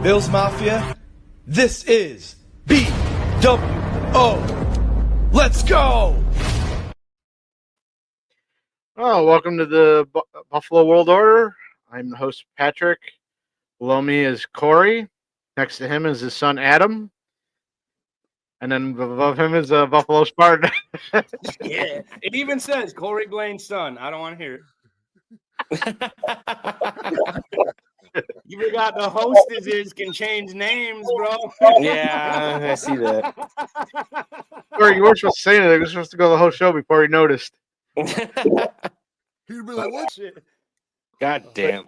Bills Mafia, this is BWO. Let's go! Oh, welcome to the Buffalo World Order. I'm the host, Patrick. Below me is Corey. Next to him is his son, Adam. And then above him is Buffalo Spartan. Yeah, it even says Corey Blaine's son. I don't want to hear it. You forgot the hostesses can change names, bro. Yeah, I see that. Corey, you weren't supposed to say anything. You were supposed to go the whole show before he noticed. He'd be like, what? Shit. God damn.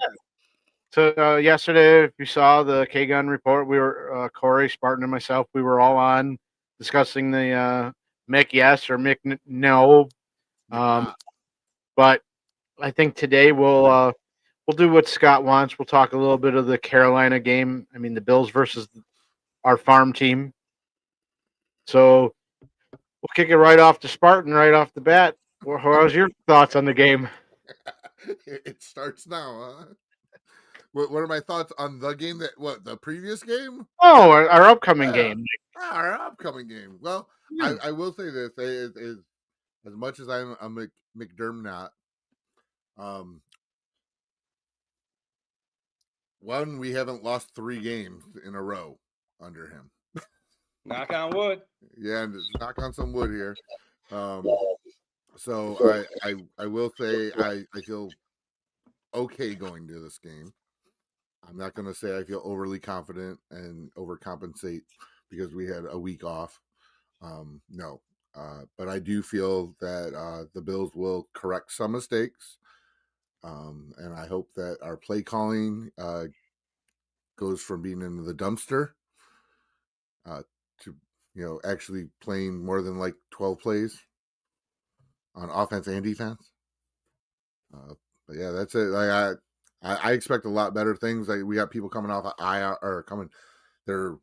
So yesterday, if you saw the K-Gun report, we were, Corey, Spartan, and myself, we were all on discussing the Mick yes or Mick no. But I think today we'll do what Scott wants. We'll talk a little bit of the Carolina game. I mean, the Bills versus our farm team. So we'll kick it right off to Spartan, right off the bat. How's your thoughts on the game? It starts now, huh? What are my thoughts on the game the previous game? Oh, our upcoming game. Our upcoming game. Well, I will say this: as much as I'm a McDermott, one, we haven't lost 3 games in a row under him. Knock on wood. Yeah, and knock on some wood here. So I will say I feel okay going to this game. I'm not going to say I feel overly confident and overcompensate because we had a week off. No. But I do feel that the Bills will correct some mistakes. And I hope that our play calling goes from being in the dumpster to, actually playing more than like 12 plays on offense and defense. But yeah, that's it. Like I expect a lot better things. Like we got people coming off IR or coming. Their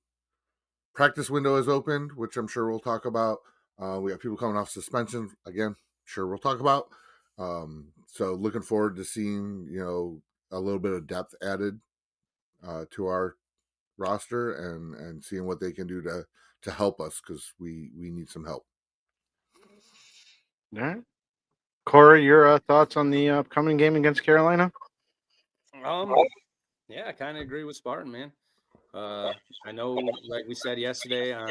practice window is opened, which I'm sure we'll talk about. We got people coming off suspension again. Sure, we'll talk about. So looking forward to seeing a little bit of depth added to our roster and seeing what they can do to help us because we need some help. All right. Corey, your thoughts on the upcoming game against Carolina? Yeah, I kind of agree with Spartan, man. I know, like we said yesterday on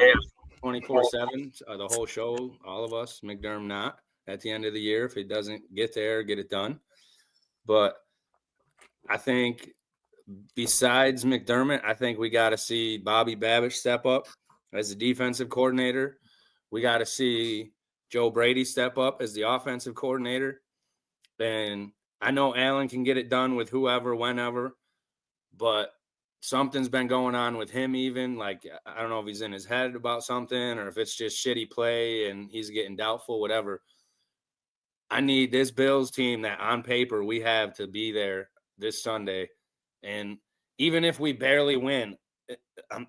24/7, the whole show, all of us, McDermott not at the end of the year if he doesn't get there, get it done. But I think besides McDermott, I think we got to see Bobby Babish step up as the defensive coordinator. We got to see Joe Brady step up as the offensive coordinator. And I know Allen can get it done with whoever, whenever, but something's been going on with him even. Like, I don't know if he's in his head about something or if it's just shitty play and he's getting doubtful, whatever. I need this Bills team that on paper we have to be there this Sunday. And even if we barely win, I'm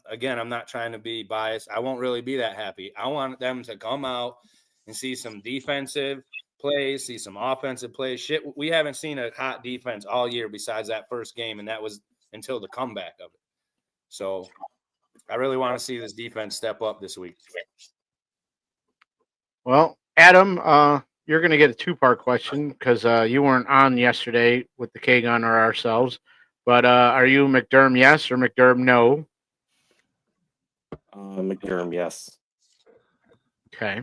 not trying to be biased. I won't really be that happy. I want them to come out and see some defensive plays, see some offensive plays. Shit, we haven't seen a hot defense all year besides that first game, and that was until the comeback of it. So I really want to see this defense step up this week. Well, Adam, you're going to get a 2-part question because you weren't on yesterday with the K-Gun or ourselves. But are you McDermott yes or McDermott no? McDermott, yes. Okay.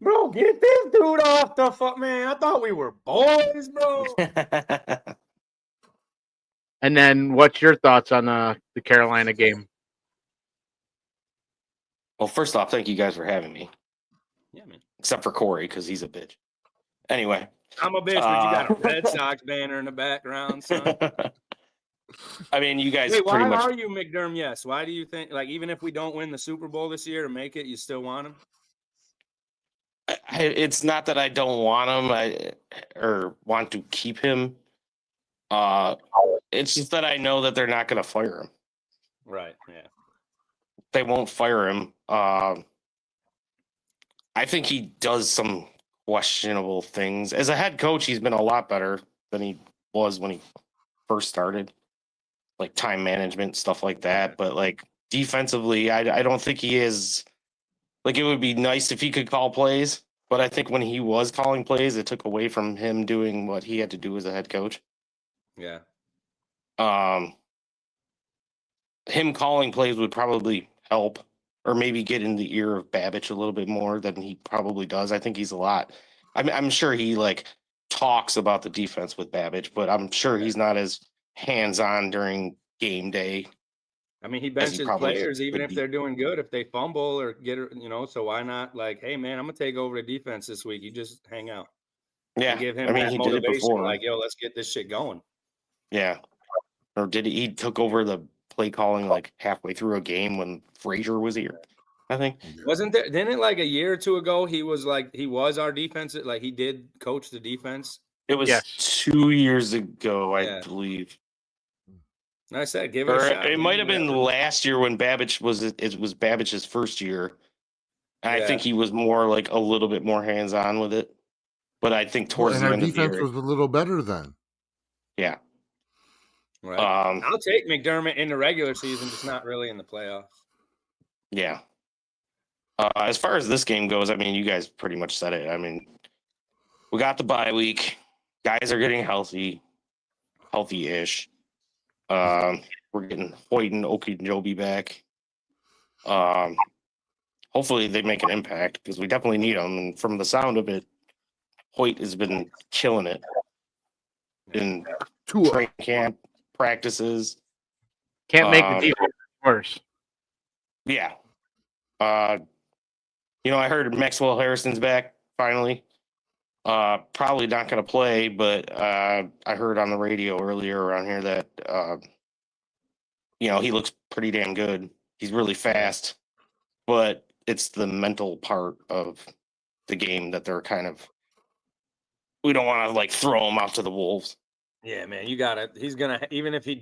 Bro, get this dude off the fuck, man. I thought we were boys, bro. And then what's your thoughts on the Carolina game? Well, first off, thank you guys for having me. Yeah, man. Except for Corey, because he's a bitch. Anyway. I'm a bitch, but you got a Red Sox banner in the background, son. I mean, you guys Wait, pretty why much. are you McDermott? Yes. Why do you think, like, even if we don't win the Super Bowl this year or make it, you still want him? It's not that I don't want him or want to keep him. It's just that I know that they're not going to fire him. Right. Yeah. They won't fire him. I think he does some questionable things. As a head coach, he's been a lot better than he was when he first started. like time management, stuff like that. But like defensively, I don't think he is. Like, it would be nice if he could call plays, but I think when he was calling plays, it took away from him doing what he had to do as a head coach. Yeah. Him calling plays would probably help, or maybe get in the ear of Babbage a little bit more than he probably does. I think he's a lot. I'm sure he like talks about the defense with Babbage, but I'm sure he's not as hands-on during game day. I mean, he As he benches probably players even could if be. they're doing good, if they fumble or get, so why not like, hey man, I'm gonna take over the defense this week. You just hang out Yeah, and give him I mean, that he did it motivation. before. Like, yo, let's get this shit going. Yeah. Or did he took over the play calling like halfway through a game when Frazier was here? I think. Wasn't there? Didn't it like a year or two ago? He was our defense. Like he did coach the defense. It was Yes. 2 years ago, I Yeah. believe. And I said, give it Or a shot. it man. might have been Whatever. last year when Babbage was it was Babbage's first year. And I Yeah. think he was more like a little bit more hands-on with it. But I think towards and the our end of the defense year, was a little better then. yeah. Right. Um, I'll take McDermott in the regular season, just not really in the playoffs. yeah. As far as this game goes, I mean, you guys pretty much said it. I mean, we got the bye week. Guys are getting healthy-ish. We're getting Hoyt and Okunjobi back. Hopefully they make an impact because we definitely need them. And from the sound of it, Hoyt has been killing it in Tua. training camp practices. Can't make the defense worse. Yeah. I heard Maxwell Harrison's back finally. Probably not going to play, but I heard on the radio earlier around here that he looks pretty damn good. He's really fast, but it's the mental part of the game that they're kind of. We don't want to like throw him out to the wolves. Yeah, man, you got it. He's gonna even if he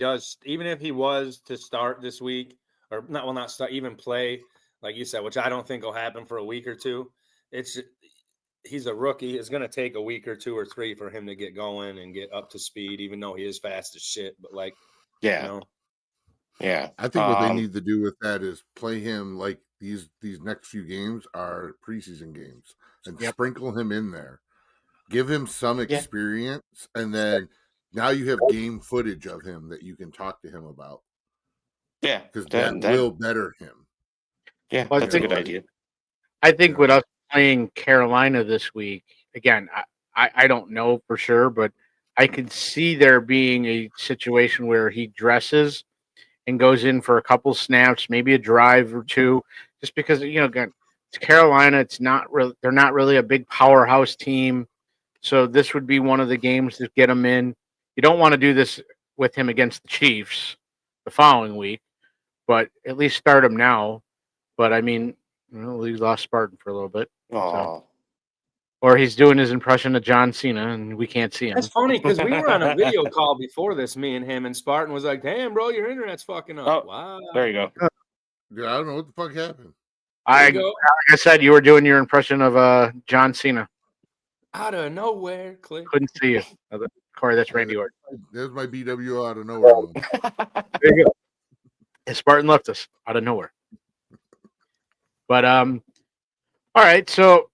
was to start this week or not start, even play like you said, which I don't think will happen for a week or two. He's a rookie. It's gonna take a week or 2 or 3 for him to get going and get up to speed. Even though he is fast as shit, but like, Yeah. Yeah. I think what they need to do with that is play him like these next few games are preseason games and sprinkle him in there. Give him some experience, and then now you have game footage of him that you can talk to him about. Yeah, because that will better him. Yeah, Well, that's a good idea. I think with us playing Carolina this week, again, I don't know for sure, but I could see there being a situation where he dresses and goes in for a couple snaps, maybe a drive or two, just because again, it's Carolina. It's not really they're not really a big powerhouse team, so this would be one of the games to get him in. You don't want to do this with him against the Chiefs the following week, but at least start him now. But I mean, we lost Spartan for a little bit. So. Or he's doing his impression of John Cena, and we can't see him. That's funny because we were on a video call before this, me and him, and Spartan was like, "Damn, bro, your internet's fucking up." Oh, wow. There you go. Dude, I don't know what the fuck happened. Like I said, you were doing your impression of John Cena. Out of nowhere, click. Couldn't see you. Corey, that's Randy Orton. There's my BWO out of nowhere. There you go. And Spartan left us out of nowhere. But all right, so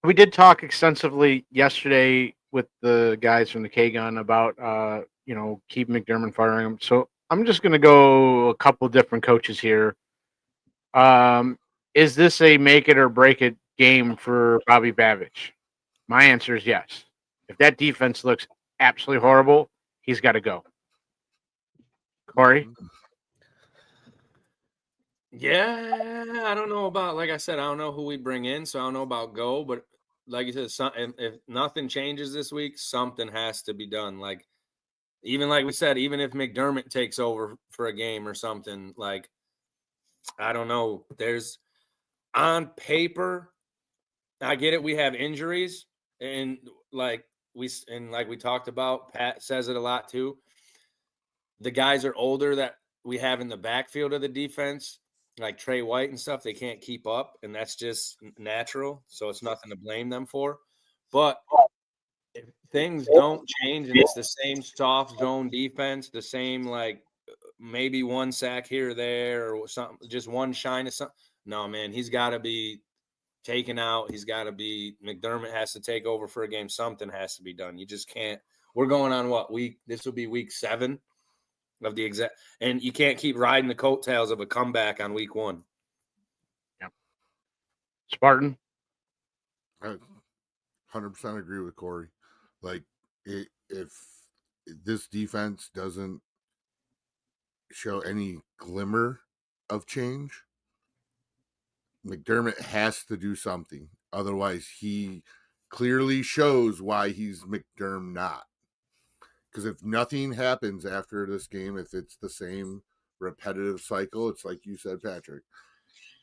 we did talk extensively yesterday with the guys from the K-Gun about keep McDermott firing him. So I'm just going to go a couple different coaches here. Is this a make it or break it game for Bobby Babbage? My answer is yes. If that defense looks absolutely horrible, he's got to go. Corey? Yeah, I don't know about, like I said, I don't know who we bring in, so I don't know about go, but like you said, if nothing changes this week, something has to be done. Like, even like we said, even if McDermott takes over for a game or something, like, I don't know. There's on paper, I get it. We have injuries, and like we talked about, Pat says it a lot too. The guys are older that we have in the backfield of the defense, like Trey White and stuff. They can't keep up, and that's just natural. So it's nothing to blame them for. But things don't change and it's the same soft zone defense, the same like maybe one sack here or there or something, just one shine of something. No, man, he's got to be taken out. He's got to be McDermott has to take over for a game. Something has to be done. You just can't. We're going on what week? This will be week 7 of the exact, and you can't keep riding the coattails of a comeback on week 1. Yeah. Spartan. I 100% agree with Corey. Like, if this defense doesn't show any glimmer of change, McDermott has to do something. Otherwise, he clearly shows why he's McDermott not. Because if nothing happens after this game, if it's the same repetitive cycle, it's like you said, Patrick.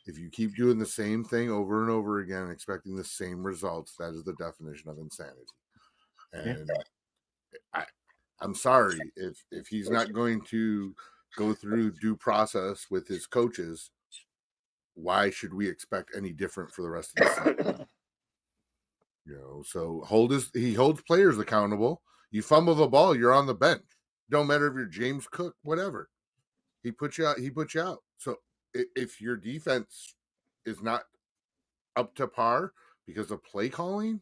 If you keep doing the same thing over and over again, expecting the same results, that is the definition of insanity. And I'm sorry if he's not going to go through due process with his coaches. Why should we expect any different for the rest of the season? So he holds players accountable. You fumble the ball, you're on the bench. Don't matter if you're James Cook, whatever. He puts you out. So if your defense is not up to par because of play calling,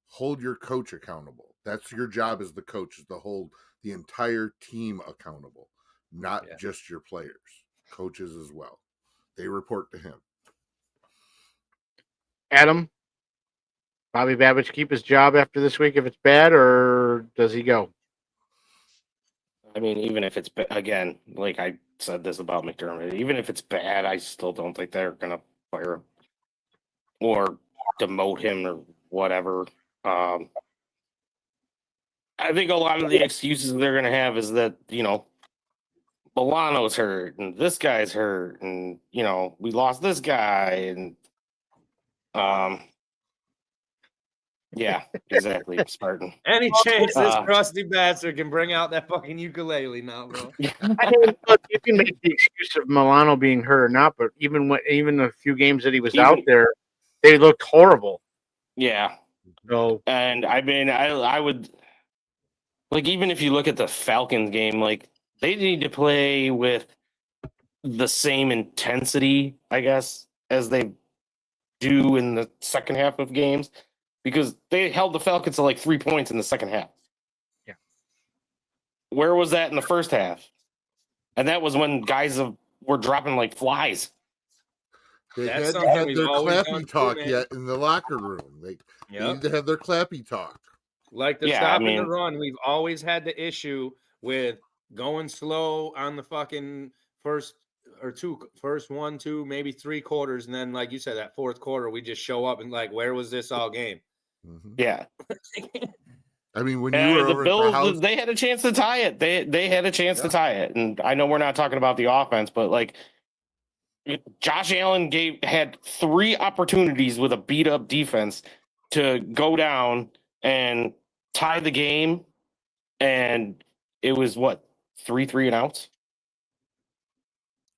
hold your coach accountable. That's your job as the coach, is to hold the entire team accountable, not just your players, coaches as well. They report to him. Adam, Bobby Babbitt keep his job after this week if it's bad, or does he go? I mean, even if it's again, like I said this about McDermott, even if it's bad, I still don't think they're gonna fire him or demote him or whatever. I think a lot of the excuses they're gonna have is that Milano's hurt and this guy's hurt and we lost this guy and yeah, exactly, Spartan. Any chance this crusty bastard can bring out that fucking ukulele now, bro? I mean, look, you can make the excuse of Milano being hurt or not, but even the few games that he was out there, they looked horrible. Yeah. So, and I mean, I would like, even if you look at the Falcons game, like they need to play with the same intensity, I guess, as they do in the second half of games, because they held the Falcons to like 3 points in the second half. Yeah. Where was that in the first half? And that was when guys were dropping like flies. They hadn't had their clappy talk yet in the locker room. They need to have their clappy talk. Like the stop and the run, we've always had the issue with going slow on the fucking first 1, 2, maybe 3 quarters, and then, like you said, that fourth quarter, we just show up and like, where was this all game? Mm-hmm. Yeah. I mean, when you were the over Bills, at the house, they had a chance to tie it. They had a chance to tie it, and I know we're not talking about the offense, but like Josh Allen had 3 opportunities with a beat up defense to go down and tie the game, and it was what 3 and outs.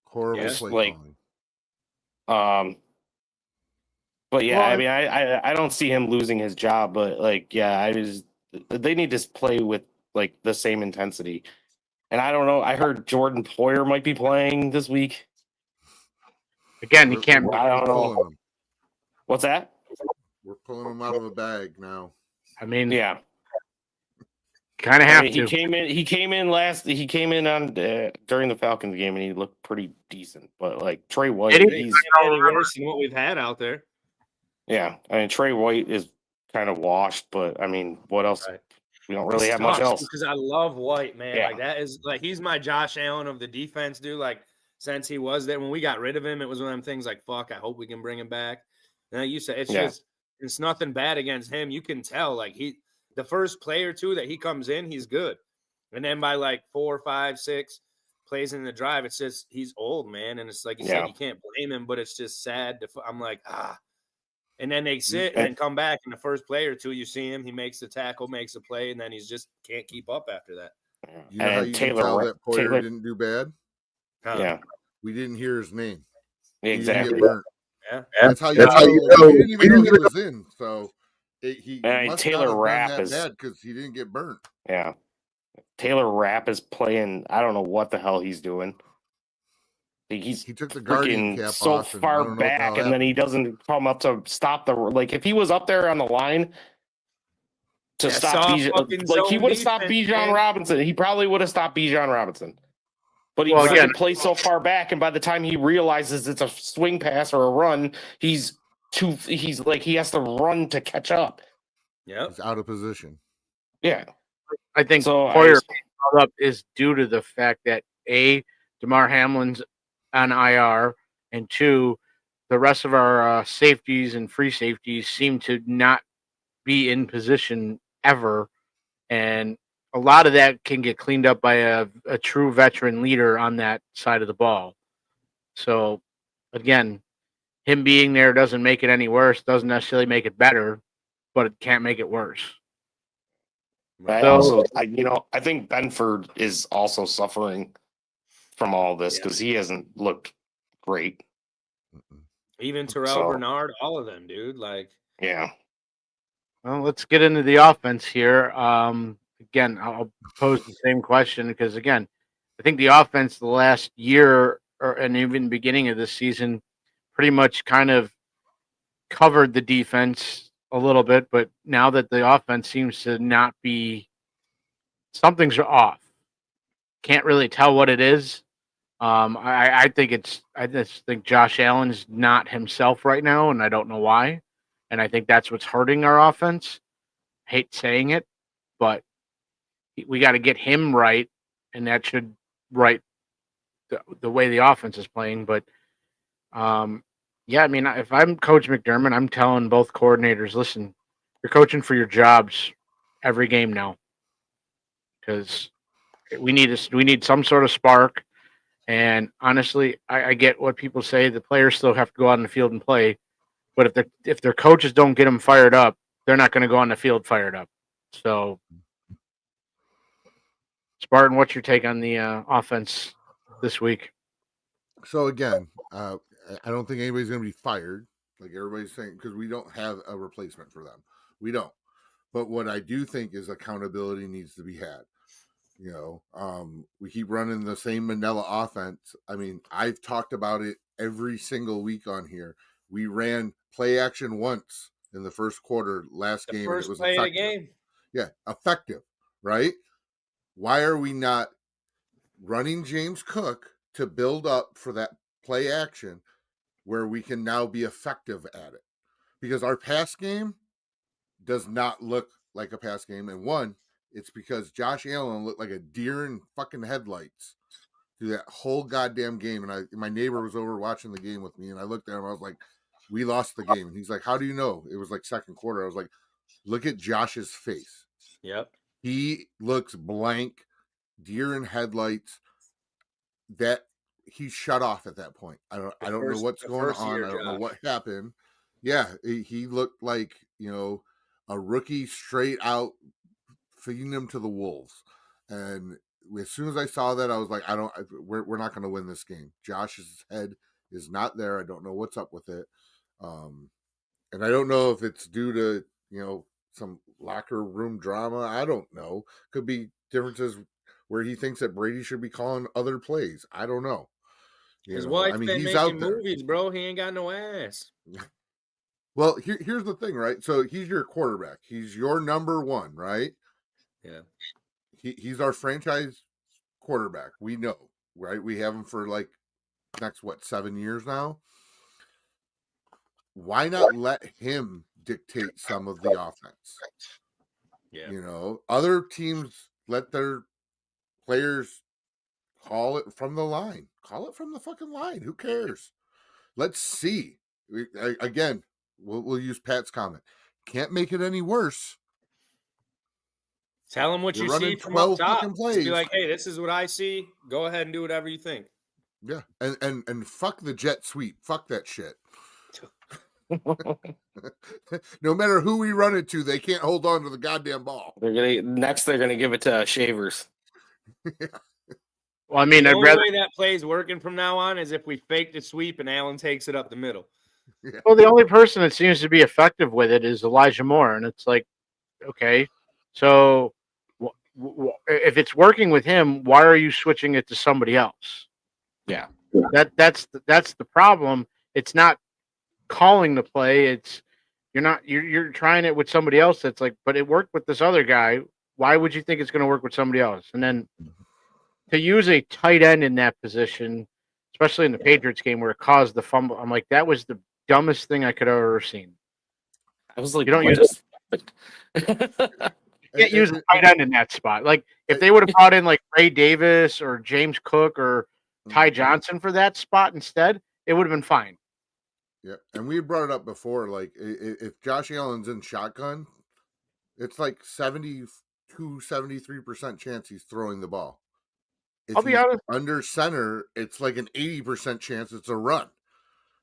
Horrible play calling. But yeah, I mean, I don't see him losing his job, but like, yeah, they need to play with like the same intensity. And I don't know. I heard Jordan Poyer might be playing this week. Again, he can't. I don't know. What's that? We're pulling him out of a bag now. I mean, yeah, kind of have to. He came in. He came in on during the Falcons game, and he looked pretty decent. But like Trey White, he's worse than what we've had out there. Yeah, I mean Trey White is kind of washed, but I mean, what else? Right. We don't really have much else. Because I love White, man. Yeah. Like that is like he's my Josh Allen of the defense, dude. Like since he was there, when we got rid of him, it was one of them things like, fuck, I hope we can bring him back. And like you said, it's nothing bad against him. You can tell, like the first play or two that he comes in, he's good. And then by like 4, 5, 6 plays in the drive, it's just he's old, man. And it's like you said, you can't blame him, but it's just sad. I'm like, And then they sit and then come back in the first play or two. You see him, he makes the tackle, makes a play, and then he's just can't keep up after that. You know how you can tell that Poyer didn't do bad? Yeah. We didn't hear his name. Exactly. Yeah. That's how you know. We didn't even know he was in. So He And must Taylor not have Rapp done that is- bad because he didn't get burnt. Yeah. Taylor Rapp is playing. I don't know what the hell he's doing. He's He took the guardian freaking cap so off, and I far don't know what the hell back, and then he doesn't come up to stop the like. If he was up there on the line to That's stop all Bijan, fucking like he zone would have stopped defense, Bijan man. Robinson. He probably would have stopped Bijan Robinson. But he Well, freaking again- plays so far back, and by the time he realizes it's a swing pass or a run, he's like he has to run to catch up. Yep. He's out of position. Yeah. I think So Poyer called up is due to the fact that A, DeMar Hamlin's on IR, and two, the rest of our safeties and free safeties seem to not be in position ever. And a lot of that can get cleaned up by a true veteran leader on that side of the ball. So, again, him being there doesn't make it any worse, doesn't necessarily make it better, but it can't make it worse. I So- also, I think Benford is also suffering from all this because he hasn't looked great. Even Terrell So- Bernard, all of them, dude. Like, Yeah. Well, let's get into the offense here. Again, I'll pose the same question because, again, I think the offense the last year and even beginning of this season pretty much kind of covered the defense a little bit. But now that the offense seems to not be, something's off. Can't really tell what it is. I just think Josh Allen's not himself right now, and I don't know why. And I think that's what's hurting our offense. Hate saying it, but we got to get him right, and that should right the way the offense is playing. But yeah, I mean, if I'm Coach McDermott, I'm telling both coordinators, listen, you're coaching for your jobs every game now, because we need some sort of spark. And honestly, I get what people say. The players still have to go out on the field and play, but if their coaches don't get them fired up, they're not going to go on the field fired up. So, Spartan, what's your take on the offense this week? So again, I don't think anybody's going to be fired, like everybody's saying, because we don't have a replacement for them. We don't. But what I do think is accountability needs to be had. We keep running the same Manila offense. I mean, I've talked about it every single week on here. We ran play action once in the first quarter last game. first And it was play of the effective. game. Yeah, effective, right? Why are we not running James Cook to build up for that play action where we can now be effective at it? Because our pass game does not look like a pass game. And one, it's because Josh Allen looked like a deer in fucking headlights through that whole goddamn game. And my neighbor was over watching the game with me, and I looked at him, I was like, we lost the game. And he's like, how do you know? It was like second quarter. I was like, look at Josh's face. Yep. He looks blank, deer in headlights. That he's shut off at that point. I don't know what's going on. I don't know what happened. Yeah, he looked like, a rookie straight out feeding him to the wolves. And as soon as I saw that, I was like, we're not going to win this game. Josh's head is not there. I don't know what's up with it. And I don't know if it's due to, some locker room drama. I don't know. Could be differences where he thinks that Brady should be calling other plays. I don't know. His wife's been he's making out there. movies, bro. He ain't got no ass. Well, here's the thing, right? So he's your quarterback. He's your number one, right? Yeah. He's our franchise quarterback. We know, right? We have him for like next 7 years now. Why not let him dictate some of the offense? Yeah. Other teams let their players call it from the line. Call it from the fucking line. Who cares? Let's see. Again, we'll use Pat's comment. Can't make it any worse. Tell him what You're you running see from 12 up top. fucking Just be plays. like, hey, this is what I see. Go ahead and do whatever you think. Yeah, and fuck the jet sweep. Fuck that shit. No matter who we run it to, they can't hold on to the goddamn ball. They're gonna give it to Shavers. Well, I mean, The I'd only rather way that play's working from now on is if we fake the sweep and Allen takes it up the middle. Yeah. Well, the only person that seems to be effective with it is Elijah Moore, and it's like, okay, so if it's working with him, why are you switching it to somebody else? Yeah. That's the problem. It's not calling the play. It's you're trying it with somebody else. That's like, but it worked with this other guy. Why would you think it's going to work with somebody else? And then to use a tight end in that position, especially in the Patriots game where it caused the fumble, I'm like, that was the dumbest thing I could have ever seen. I was like, You don't what use just can't use a tight end in that spot. Like if they would have brought in like Ray Davis or James Cook or Ty Johnson for that spot instead, it would have been fine. Yeah, and we brought it up before. Like, if Josh Allen's in shotgun, it's like 73% chance he's throwing the ball. If I'll be he's honest. under center, it's like an 80% chance it's a run.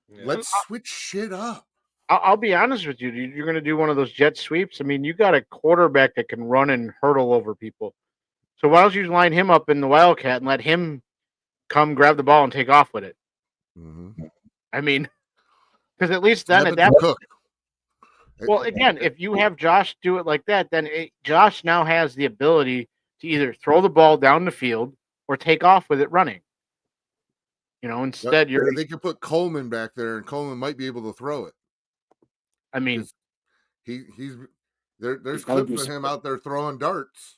Yeah. Let's switch shit up. I'll be honest with you. You're going to do one of those jet sweeps. I mean, you got a quarterback that can run and hurdle over people. So why don't you line him up in the Wildcat and let him come grab the ball and take off with it? Mm-hmm. I mean, because at least then at Snap it that to Cook. well, again, if you have Josh do it like that, then Josh now has the ability to either throw the ball down the field or take off with it running. You know, instead you're. They could put Coleman back there, and Coleman might be able to throw it. I mean, he's there's clips of him out there throwing darts.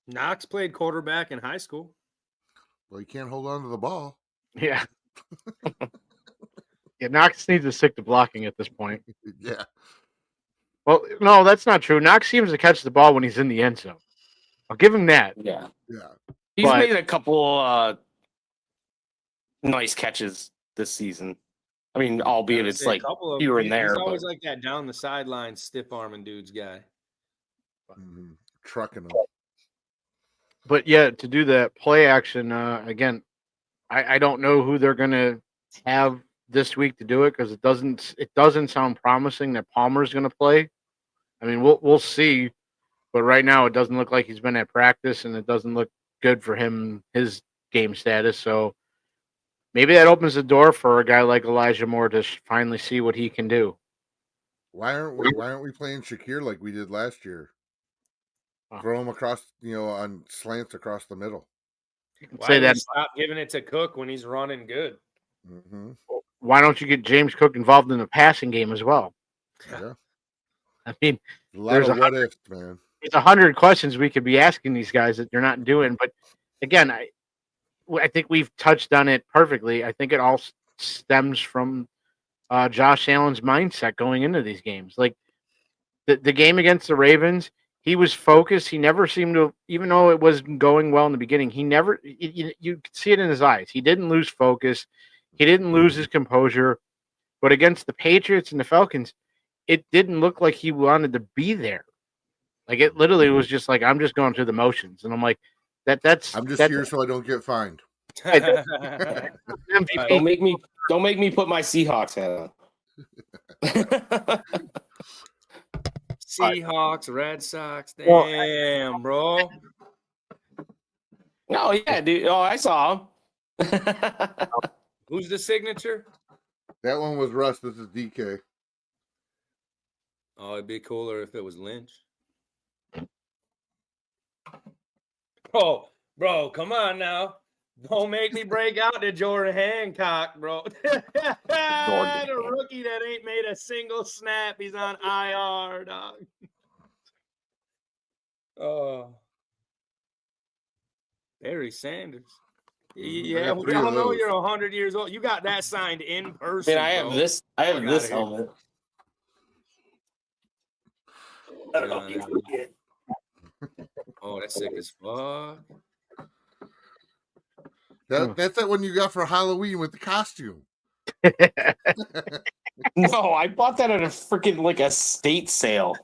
Knox played quarterback in high school. Well, he can't hold on to the ball. yeah. Yeah, Knox needs to stick to blocking at this point. Yeah. Well, no, that's not true. Knox seems to catch the ball when he's in the end zone. I'll give him that. Yeah. Yeah. He's But- made a couple nice catches this season. I mean, albeit it's like here and there. He's always But like that down the sideline, stiff arming dudes guy. Mm-hmm. Trucking him. But yeah, to do that play action again, I don't know who they're gonna have this week to do it because it doesn't sound promising that Palmer's gonna play. I mean, we'll see, but right now it doesn't look like he's been at practice, and it doesn't look good for him, his game status. So maybe that opens the door for a guy like Elijah Moore to finally see what he can do. Why aren't we playing Shakir like we did last year? Oh. Throw him across, on slants across the middle. Why would he stop giving it to Cook when he's running good? Mm-hmm. Why don't you get James Cook involved in the passing game as well? Yeah. I mean, A lot of what ifs, man. It's 100 questions we could be asking these guys that you're not doing. But again, I think we've touched on it perfectly. I think it all stems from Josh Allen's mindset going into these games. Like the game against the Ravens, he was focused. He never seemed to, even though it was going well in the beginning, he never, you could see it in his eyes. He didn't lose focus. He didn't lose his composure. But against the Patriots and the Falcons, it didn't look like he wanted to be there. Like it literally was just like, I'm just going through the motions. And I'm like, that's here so I don't get fined. MVP. Don't make me put my Seahawks hat on. Seahawks, Red Sox. Damn, bro. No, yeah, dude. Oh, I saw him. Who's the signature? That one was Russ. This is DK. Oh, it'd be cooler if it was Lynch. Bro, come on now. Don't make me break out to Jordan Hancock, bro. The rookie that ain't made a single snap. He's on IR, dog. Oh. Barry Sanders. Yeah, we all know you're 100 years old. You got that signed in person. I have this. I have this helmet. I don't know if you forget. Oh, that's sick as fuck. That's that one you got for Halloween with the costume. No, I bought that at a freaking like a state sale.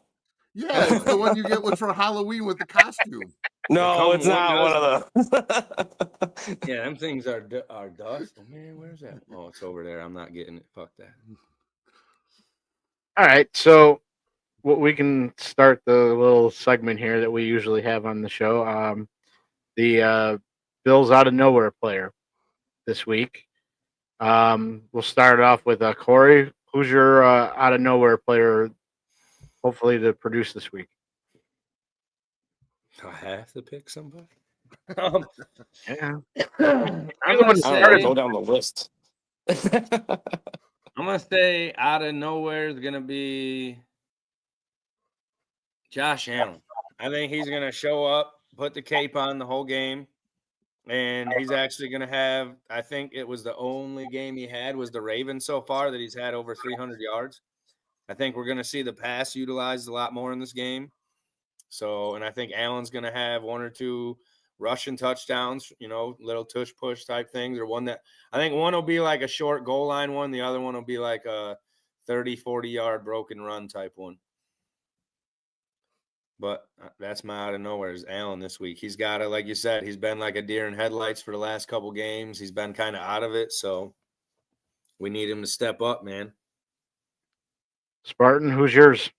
Yeah, it's the one you get for Halloween with the costume. No, it's not one of those. Yeah, them things are dust. Oh, man, where's that? Oh, it's over there. I'm not getting it. Fuck that. All right, so we can start the little segment here that we usually have on the show. The Bills out of nowhere player this week. We'll start off with Corey. who's your out of nowhere player? Hopefully to produce this week. I have to pick somebody. Yeah. I'm You're the gonna one I that don't know. say, Go down the list. I'm gonna say out of nowhere is gonna be Josh Allen. I think he's gonna show up, put the cape on the whole game, and he's actually gonna have. I think it was the only game he had was the Ravens so far that he's had over 300 yards. I think we're gonna see the pass utilized a lot more in this game. So, and I think Allen's gonna have one or two rushing touchdowns, little tush push type things, or one that I think one will be like a short goal line one. The other one will be like a 30, 40-yard broken run type one. But that's my out of nowhere is Allen this week. He's got it, like you said, he's been like a deer in headlights for the last couple games. He's been kind of out of it. So we need him to step up, man. Spartan, who's yours?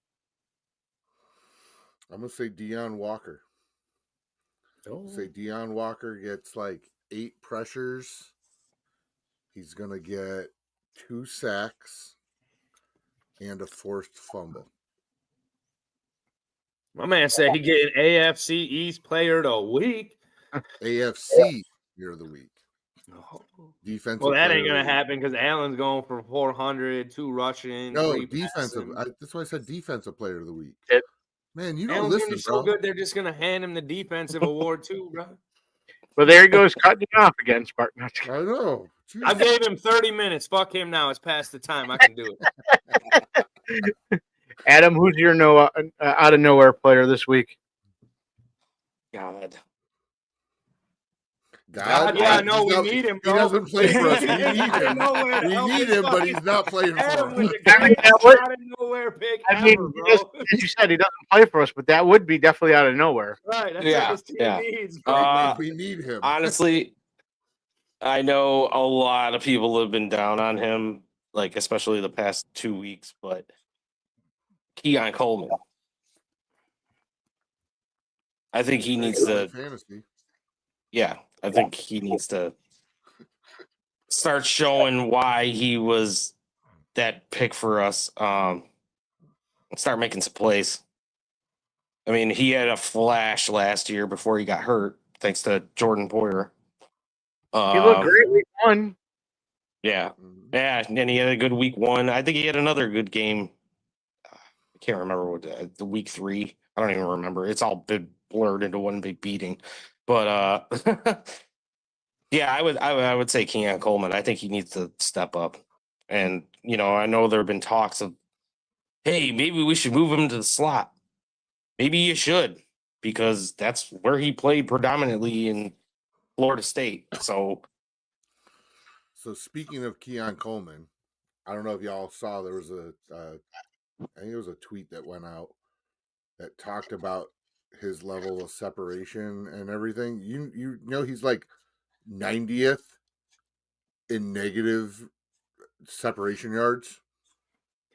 I'm gonna say Deion Walker. Say Deion Walker gets like 8 pressures. He's gonna get 2 sacks and a forced fumble. My man said he getting AFC East Player of the Week. AFC Year of the Week. Defensive. Well, that player ain't of gonna the week. happen because Allen's going for 400, 2 rushing. No, 3 defensive. passing. That's why I said defensive player of the week. Man, you don't Allen's gonna listen, be so bro. good. They're just gonna hand him the defensive award too, bro. Well, there he goes, cutting you off again, Spartan. I know. Jeez. I gave him 30 minutes. Fuck him now. It's past the time. I can do it. Adam, who's your out of nowhere player this week? God, Yeah, no, we need him, bro. He doesn't play for us. We need him. Nowhere to We help need his him, but fucking- he's not playing for Adam us. was the greatest out of nowhere pick ever, bro. As you said, he doesn't play for us, but that would be definitely out of nowhere. Right, that's Yeah, what his team yeah. needs, bro. We need him. Honestly, I know a lot of people have been down on him, like especially the past 2 weeks, but Keon Coleman. I think he needs to. Fantasy. Yeah, I think he needs to start showing why he was that pick for us. Start making some plays. I mean, he had a flash last year before he got hurt, thanks to Jordan Poyer. He looked great week 1. Yeah, yeah, and he had a good week 1. I think he had another good game. I can't remember what the week 3. I don't even remember. It's all been blurred into one big beating. But yeah, I would say Keon Coleman. I think he needs to step up. And I know there have been talks of, hey, maybe we should move him to the slot. Maybe you should, because that's where he played predominantly in Florida State. So speaking of Keon Coleman, I don't know if y'all saw there was I think it was a tweet that went out that talked about his level of separation and everything. You know he's like 90th in negative separation yards.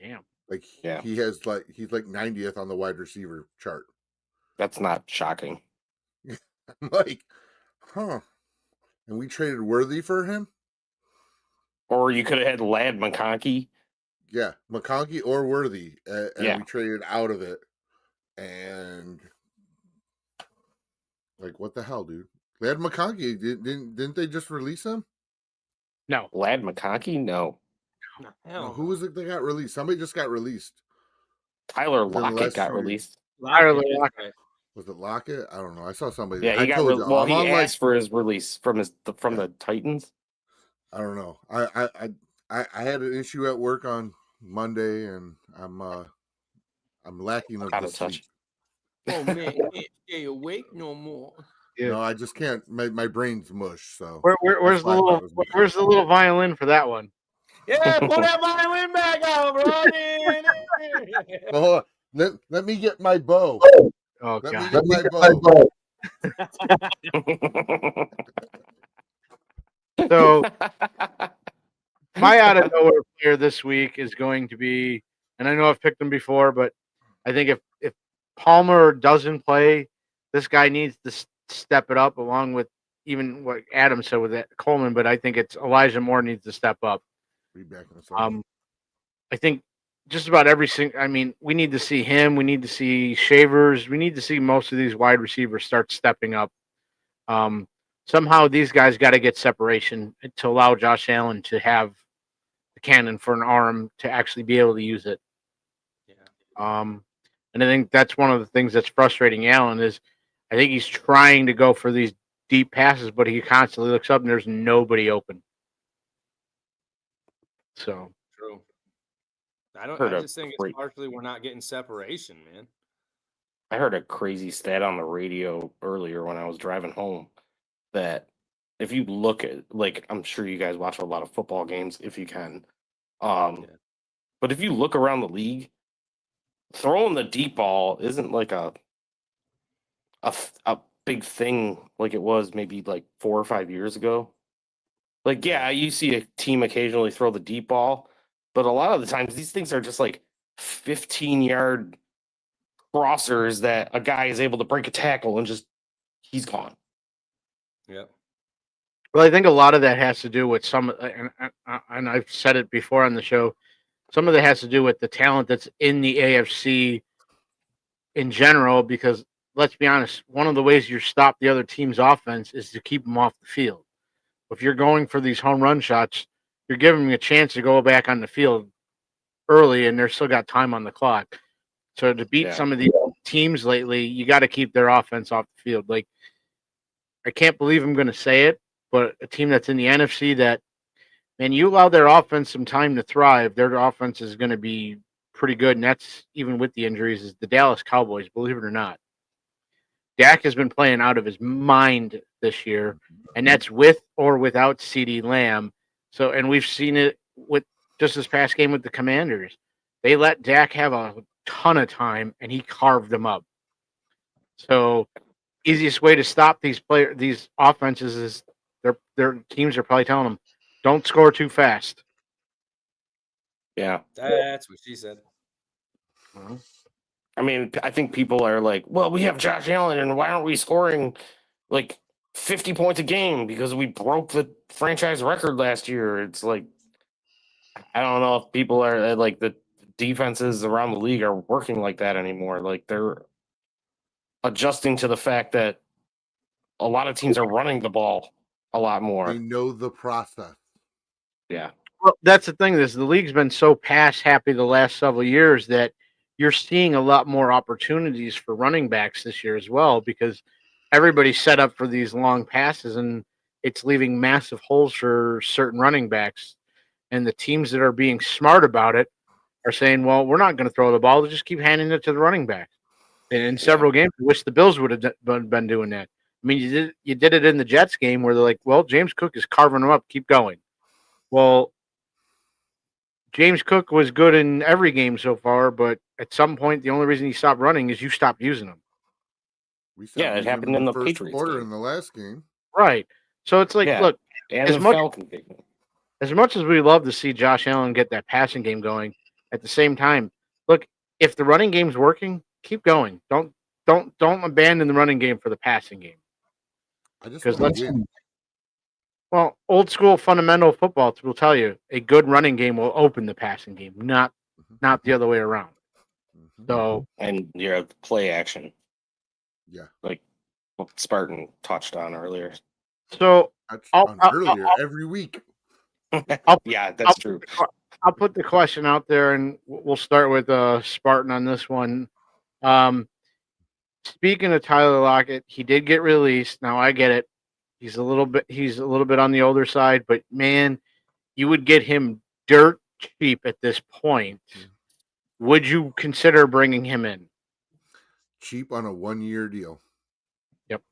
Damn. Like Yeah. he's like 90th on the wide receiver chart. That's not shocking. I'm like, huh. And we traded Worthy for him? Or you could have had Lad McConkey. Yeah, McConkey or Worthy. And Yeah. we traded out of it. And like, what the hell, dude? Lad McConkey, didn't they just release him? No. Lad McConkey? No. No, who was it that got released? Somebody just got released. Tyler Within the Lockett last got 2 years. released. Lockett. Was it Lockett? I don't know. I saw somebody. Yeah, I he got told you, well. I'm He on, asked for his release from the Titans. I don't know. I had an issue at work on Monday, and I'm lacking of Out the of touch. sleep. Oh man, you can't stay awake no more. Yeah. No, I just can't. My brain's mush. So Where's the little violin for that one? Yeah, pull that violin back out, bro. Hold on. Let me get my bow. Oh Let god. me get my bow. So my out of nowhere player this week is going to be, and I know I've picked him before, but I think if Palmer doesn't play, this guy needs to step it up, along with even what Adam said with that Coleman. But I think it's Elijah Moore needs to step up. Be back in a second. I think just about every single. I mean, we need to see him. We need to see Shavers. We need to see most of these wide receivers start stepping up. Um, Somehow these guys got to get separation to allow Josh Allen to have the cannon for an arm to actually be able to use it. Yeah. And I think that's one of the things that's frustrating Allen is I think he's trying to go for these deep passes, but he constantly looks up and there's nobody open. So True. I Heard a just think great- it's partially we're not getting separation, man. I heard a crazy stat on the radio earlier when I was driving home that if you look at, like, I'm sure you guys watch a lot of football games if you can. Yeah. But if you look around the league, throwing the deep ball isn't like a big thing like it was maybe like 4 or 5 years ago. Like, yeah, you see a team occasionally throw the deep ball, but a lot of the times these things are just like 15-yard crossers that a guy is able to break a tackle and just he's gone. Yep. well, I think a lot of that has to do with and I've said it before on the show. Some of that has to do with the talent that's in the AFC in general. Because let's be honest, one of the ways you stop the other team's offense is to keep them off the field. If you're going for these home run shots, you're giving them a chance to go back on the field early, and they're still got time on the clock. So to beat some of these teams lately, you got to keep their offense off the field. Like, I can't believe I'm going to say it, but a team that's in the NFC that, man, you allow their offense some time to thrive, their offense is going to be pretty good, and that's even with the injuries, is the Dallas Cowboys, believe it or not. Dak has been playing out of his mind this year, and that's with or without CeeDee Lamb. So, and we've seen it with just this past game with the Commanders. They let Dak have a ton of time, and he carved them up. So, easiest way to stop these offenses is their teams are probably telling them, don't score too fast. Yeah. That's what she said. I mean, I think people are like, well, we have Josh Allen, and why aren't we scoring like 50 points a game because we broke the franchise record last year? It's like, I don't know if people are like the defenses around the league are working like that anymore. Like, they're adjusting to the fact that a lot of teams are running the ball a lot more. They know the process. Yeah. Well, that's the thing is the league's been so pass happy the last several years that you're seeing a lot more opportunities for running backs this year as well, because everybody's set up for these long passes and it's leaving massive holes for certain running backs. And the teams that are being smart about it are saying, well, we're not going to throw the ball. We'll just keep handing it to the running back. And in several games, I wish the Bills would have been doing that. I mean, you did it in the Jets game where they're like, well, James Cook is carving them up. Keep going. Well, James Cook was good in every game so far, but at some point, the only reason he stopped running is you stopped using him. It happened in the first Patriots quarter game. in the last game. Right. So it's like, look, and as the much Falcon game. as much as we love to see Josh Allen get that passing game going, at the same time, look, if the running game's working, keep going. Don't abandon the running game for the passing game. I just Because want to win. well, old school fundamental football will tell you a good running game will open the passing game, not the other way around. So, and your play action. Yeah. Like what Spartan touched on earlier. So earlier every week. Yeah, that's true. I'll put the question out there, and we'll start with Spartan on this one. Speaking of Tyler Lockett, he did get released. Now I get it. He's a little bit on the older side, but man, you would get him dirt cheap at this point. Would you consider bringing him in? Cheap on a 1-year deal. Yep.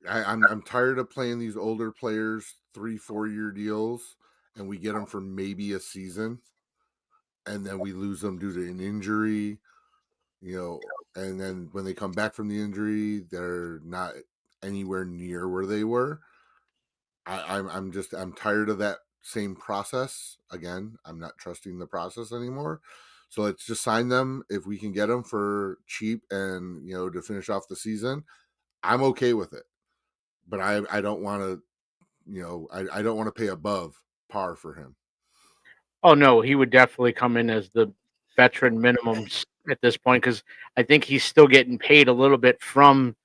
I'm tired of playing these older players 3-4 year deals, and we get them for maybe a season, and then we lose them due to an injury. And then when they come back from the injury, they're not anywhere near where they were. I'm tired of that same process. Again, I'm not trusting the process anymore. So let's just sign them if we can get them for cheap and to finish off the season. I'm okay with it, but I don't want to I don't want to pay above par for him. Oh no, he would definitely come in as the veteran minimums at this point because I think he's still getting paid a little bit from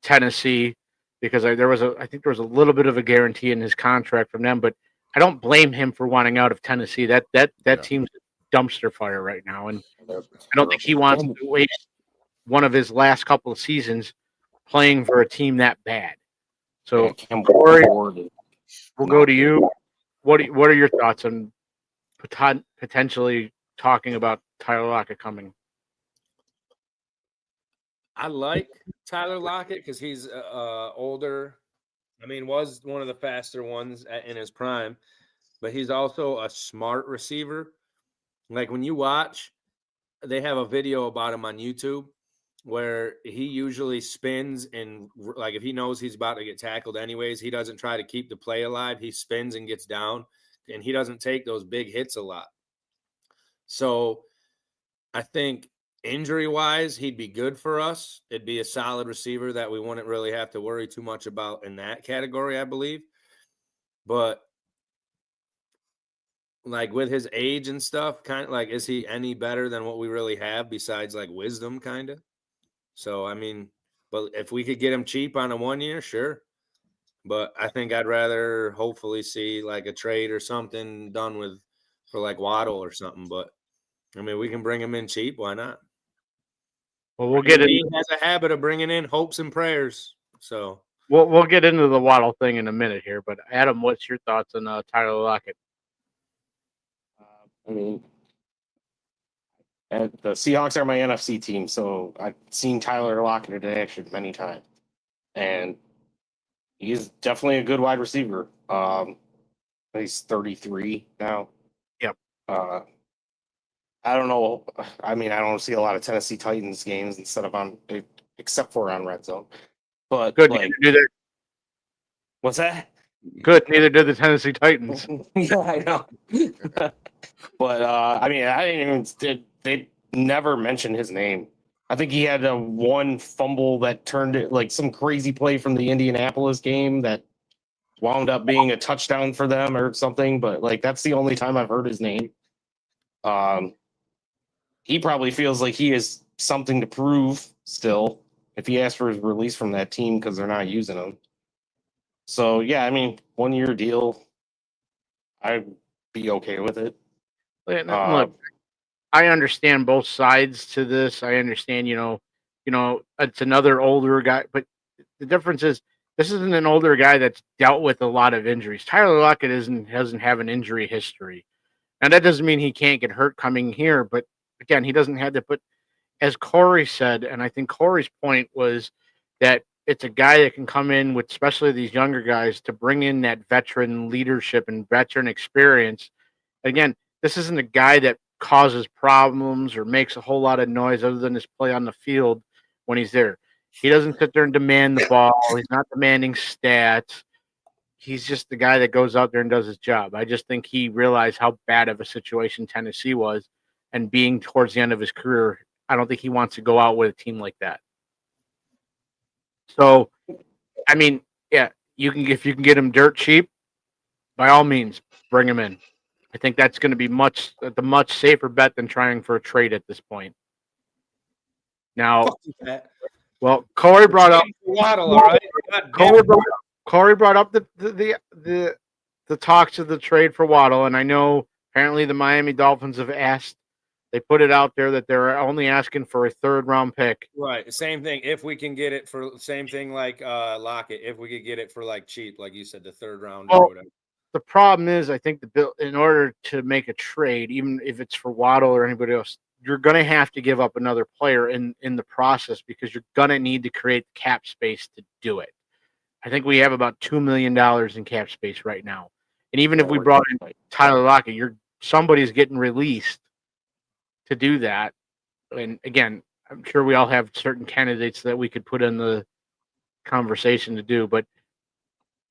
Tennessee because I think there was a little bit of a guarantee in his contract from them, but I don't blame him for wanting out of Tennessee. That Yeah. team's a dumpster fire right now, and That's I don't think he wants to waste one of his last couple of seasons playing for a team that bad. So, Corey, we'll go to you. What are your thoughts on potentially talking about Tyler Lockett coming? I like Tyler Lockett because he's older. I mean, was one of the faster ones in his prime, but he's also a smart receiver. Like when you watch, they have a video about him on YouTube where he usually spins and like if he knows he's about to get tackled anyways, he doesn't try to keep the play alive. He spins and gets down, and he doesn't take those big hits a lot. So I think injury-wise, he'd be good for us. It'd be a solid receiver that we wouldn't really have to worry too much about in that category, I believe. But like with his age and stuff, kind of like, is he any better than what we really have besides like wisdom, kind of? So, I mean, but if we could get him cheap on a 1 year, sure. But I think I'd rather hopefully see like a trade or something done with for like Waddle or something. But I mean, we can bring him in cheap. Why not? Well, we'll get He has a habit of bringing in hopes and prayers. So we'll get into the Waddle thing in a minute here. But Adam, what's your thoughts on Tyler Lockett? I mean, and the Seahawks are my NFC team, so I've seen Tyler Lockett in action many times, and he's definitely a good wide receiver. He's 33 now. Yep. I don't know. I mean, I don't see a lot of Tennessee Titans games except for on Red Zone. But Good. like, Neither, what's that? good. Neither did the Tennessee Titans. Yeah, I know. But I mean, I didn't even. They never mentioned his name. I think he had a one fumble that turned it like some crazy play from the Indianapolis game that wound up being a touchdown for them or something. But like, that's the only time I've heard his name. He probably feels like he has something to prove still if he asks for his release from that team because they're not using him. So yeah, I mean, 1 year deal, I'd be okay with it. Look, I understand both sides to this. I understand, it's another older guy, but the difference is this isn't an older guy that's dealt with a lot of injuries. Tyler Lockett doesn't have an injury history. And that doesn't mean he can't get hurt coming here, but again, he doesn't have that. But as Corey said, and I think Corey's point was that it's a guy that can come in with, especially these younger guys, to bring in that veteran leadership and veteran experience. Again, this isn't a guy that causes problems or makes a whole lot of noise other than his play on the field when he's there. He doesn't sit there and demand the ball. He's not demanding stats. He's just the guy that goes out there and does his job. I just think he realized how bad of a situation Tennessee was, and being towards the end of his career, I don't think he wants to go out with a team like that. So, I mean, yeah, if you can get him dirt cheap, by all means, bring him in. I think that's going to be the much safer bet than trying for a trade at this point. Now, well, Corey brought up Waddle, all right. Corey brought up the talks of the trade for Waddle, and I know apparently the Miami Dolphins have asked. They put it out there that they're only asking for a third-round pick. Right, same thing. If we can get it for same thing like Lockett, if we could get it for like cheap, like you said, the third round or whatever. The problem is, I think the bill, in order to make a trade, even if it's for Waddle or anybody else, you're going to have to give up another player in the process because you're going to need to create cap space to do it. I think we have about $2 million in cap space right now. And even if we brought in Tyler Lockett, somebody's getting released to do that. And again, I'm sure we all have certain candidates that we could put in the conversation to do, but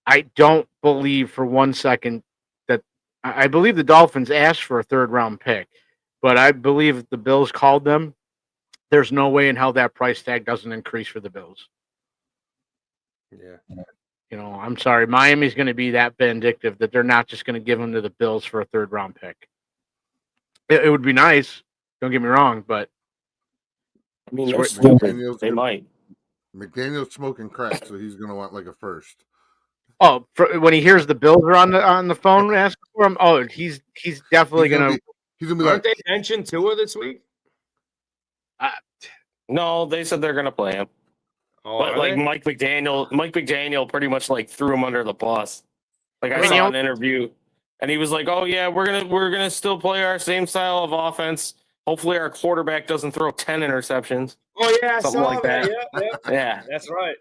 I don't believe for 1 second that I believe the Dolphins asked for a third round pick, but I believe if the Bills called them, there's no way in hell that price tag doesn't increase for the Bills. Yeah. I'm sorry. Miami's going to be that vindictive that they're not just going to give them to the Bills for a third round pick. It would be nice. Don't get me wrong, but I mean, they're Sweet. stupid. McDaniel's They gonna- might. McDaniel's smoking crack, so he's gonna want like a first. when he hears the Bills are on the phone asking for him, he's definitely He's gonna. gonna be Aren't like, they benching Tua this week? No, they said they're gonna play him. Oh, But are like they? Mike McDaniel pretty much like threw him under the bus. Like I mean, saw an interview and he was like, "Oh yeah, we're gonna still play our same style of offense. Hopefully our quarterback doesn't throw 10 interceptions." Oh yeah, I Something saw like that. that. Yeah, Yeah. that's right.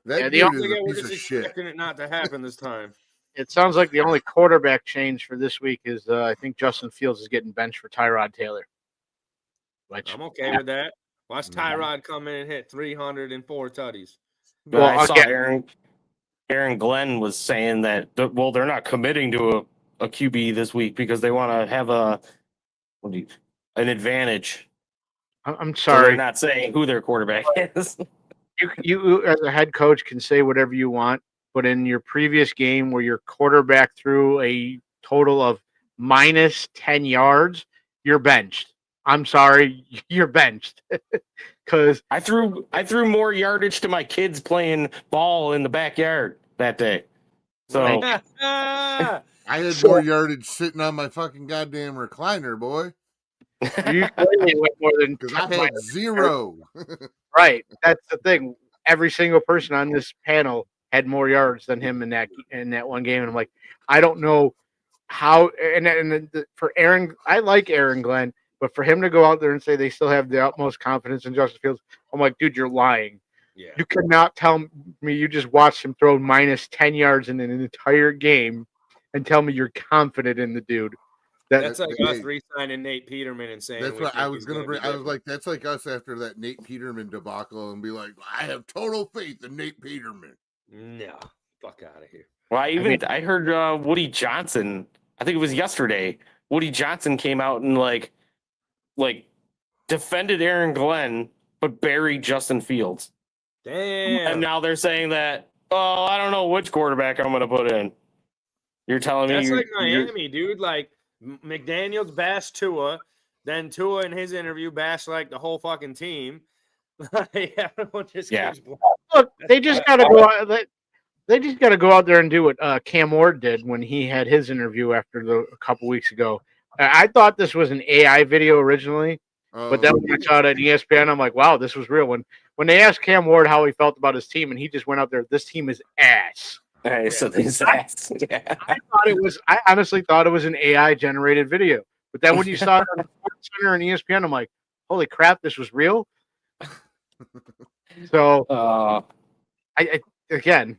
that Yeah, dude is Again, a we're piece just of shit. expecting it not to happen this time. it sounds like the only quarterback change for this week is I think Justin Fields is getting benched for Tyrod Taylor. Which I'm okay with that. Watch Mhm. Tyrod come in and hit 304 tutties. But Well, I saw again- Aaron Glenn was saying that they're not committing to a QB this week because they want to have an advantage. I'm So they're sorry. not saying who their quarterback is. You as a head coach can say whatever you want, but in your previous game where your quarterback threw a total of minus 10 yards, you're benched. I'm sorry, you're benched. Because I threw more yardage to my kids playing ball in the backyard that day. So Ah! I had more yardage sitting on my fucking goddamn recliner, boy, you clearly went more than because I 10 had zero. right. That's the thing. Every single person on this panel had more yards than him in that one game, and I'm like, I don't know how. For Aaron, I like Aaron Glenn, but for him to go out there and say they still have the utmost confidence in Justin Fields, I'm like, dude, you're lying. Yeah. You cannot tell me you just watched him throw minus 10 yards in an entire game and tell me you're confident in the dude. That's like us hey, re-signing Nate Peterman and saying that's we what I think was he's gonna gonna bring. be I was different. like, that's like us after that Nate Peterman debacle, and be like, I have total faith in Nate Peterman. No, fuck out of here. well, I heard Woody Johnson. I think it was yesterday. Woody Johnson came out and like defended Aaron Glenn, but buried Justin Fields. Damn. And now they're saying that, oh, I don't know which quarterback I'm going to put in. You're telling me That's like you're- Miami, dude. Like McDaniels bashed Tua, then Tua in his interview bashed like the whole fucking team. Everyone just Yeah. keeps Look, they just got to go out. They just got to go out there and do what Cam Ward did when he had his interview a couple weeks ago. I thought this was an AI video originally, but then when I saw it at ESPN, I'm like, wow, this was real. When they asked Cam Ward how he felt about his team, and he just went out there, this team is ass. Hey, so his ass. Yeah. I honestly thought it was an AI generated video. But then when you saw it on Sports Center and ESPN, I'm like, holy crap, this was real. So I again,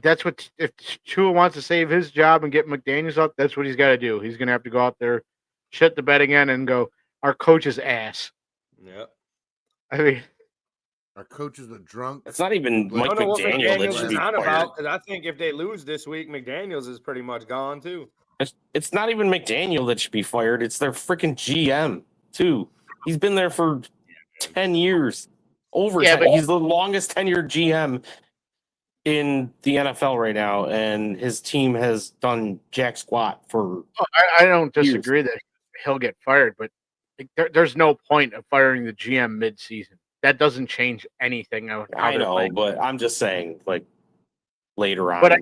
that's what if Tua wants to save his job and get McDaniels up, that's what he's got to do. He's going to have to go out there, shit the bed again, and go, our coach is ass. Yep. I mean, Our coach is a drunk. It's not even Like, I Mike don't know what McDaniel that McDaniels should is be on fired. about because I think if they lose this week, McDaniels is pretty much gone too. It's not even McDaniel that should be fired. It's their freaking GM too. He's been there for 10 years. Over 10. but He's the longest tenured GM in the NFL right now, and his team has done jack squat for. I don't disagree that he'll get fired, but there's no point of firing the GM mid-season. That doesn't change anything. I know, but I'm just saying, like later on, But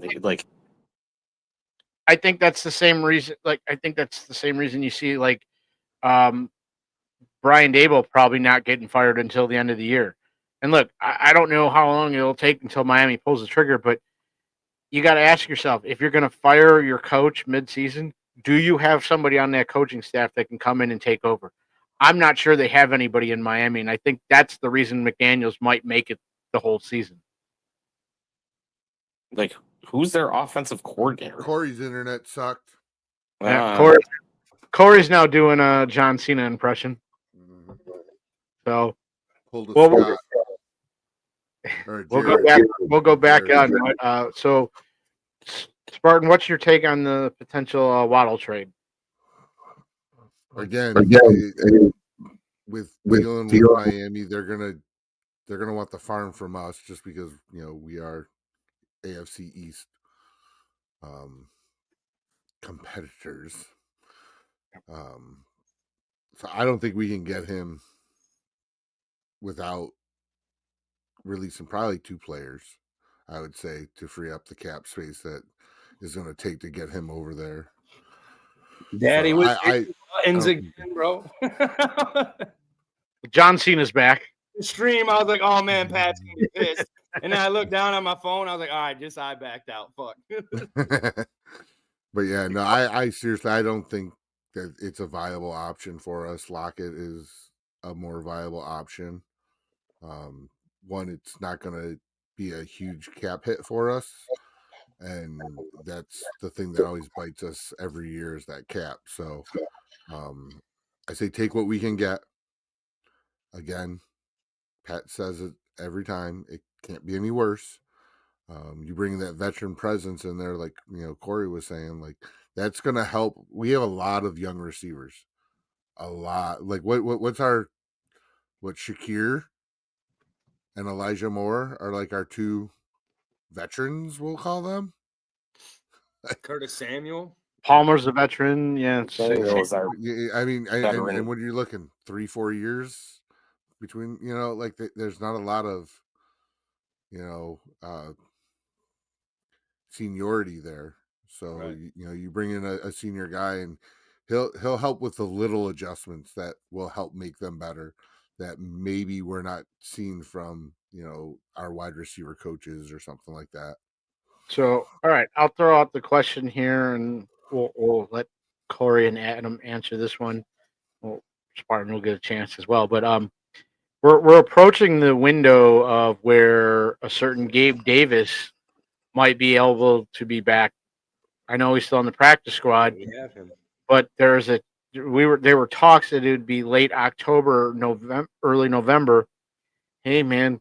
I think that's the same reason. I think that's the same reason you see Brian Dable probably not getting fired until the end of the year. And look, I don't know how long it'll take until Miami pulls the trigger, but you got to ask yourself, if you're going to fire your coach mid-season, do you have somebody on that coaching staff that can come in and take over? I'm not sure they have anybody in Miami, and I think that's the reason McDaniels might make it the whole season. Like, who's their offensive coordinator? Corey's internet sucked. Corey's now doing a John Cena impression. Mhm. So Pulled a Well, Scott. we'll go back on. So Spartan, what's your take on the potential Waddle trade? Again, with dealing with Miami, they're gonna want the farm from us just because we are AFC East competitors. So I don't think we can get him without releasing probably 2 players, I would say, to free up the cap space that is going to take to get him over there. Daddy So was I buttons don't again, bro. John Cena's back. Stream, I was like, oh man, Pat's gonna be pissed. And then I looked down on my phone. I was like, all right, just I backed out. Fuck. But yeah, no, I seriously, I don't think that it's a viable option for us. Lockett is a more viable option. One, it's not going to be a huge cap hit for us, and that's the thing that always bites us every year is that cap. So, I say take what we can get. Again, Pat says it every time. It can't be any worse. You bring that veteran presence in there, like Corey was saying, like that's going to help. We have a lot of young receivers, a lot. Like what's our Shakir and Elijah Moore are like our 2 veterans, we'll call them. Curtis Samuel. Palmer's a veteran. Yeah, Those are I mean, veteran. and what are you looking 3-4 years between? Like there's not a lot of seniority there. So Right. you bring in a senior guy and he'll help with the little adjustments that will help make them better, that maybe we're not seeing from our wide receiver coaches or something like that. So, all right, I'll throw out the question here, and we'll let Corey and Adam answer this one. Well, Spartan will get a chance as well, but we're approaching the window of where a certain Gabe Davis might be able to be back. I know he's still on the practice squad, We have him. but there were talks that it would be late October, November, early November. Hey, man,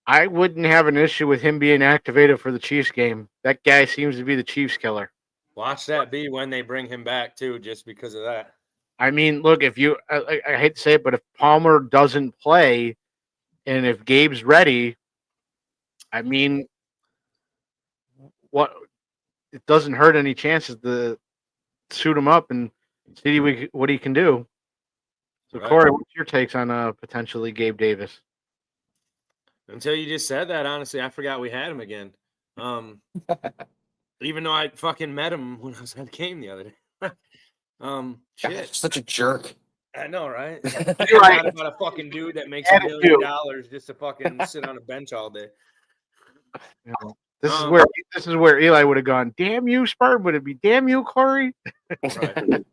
I wouldn't have an issue with him being activated for the Chiefs game. That guy seems to be the Chiefs killer. Watch that be when they bring him back too, just because of that. I mean, look, if you, I hate to say it, but if Palmer doesn't play and if Gabe's ready, I mean, it doesn't hurt any chances to suit him up and see what he can do. So, Right. Corey, what's your takes on potentially Gabe Davis? Until you just said that, honestly, I forgot we had him again. Even though I fucking met him when I was at the game the other day. Shit. such a jerk. I know, right? You're right. About a fucking dude that makes $1 million just to fucking sit on a bench all day. You know, this is where Eli would have gone. Damn you, Spartan! Would it be damn you, Corey? Right.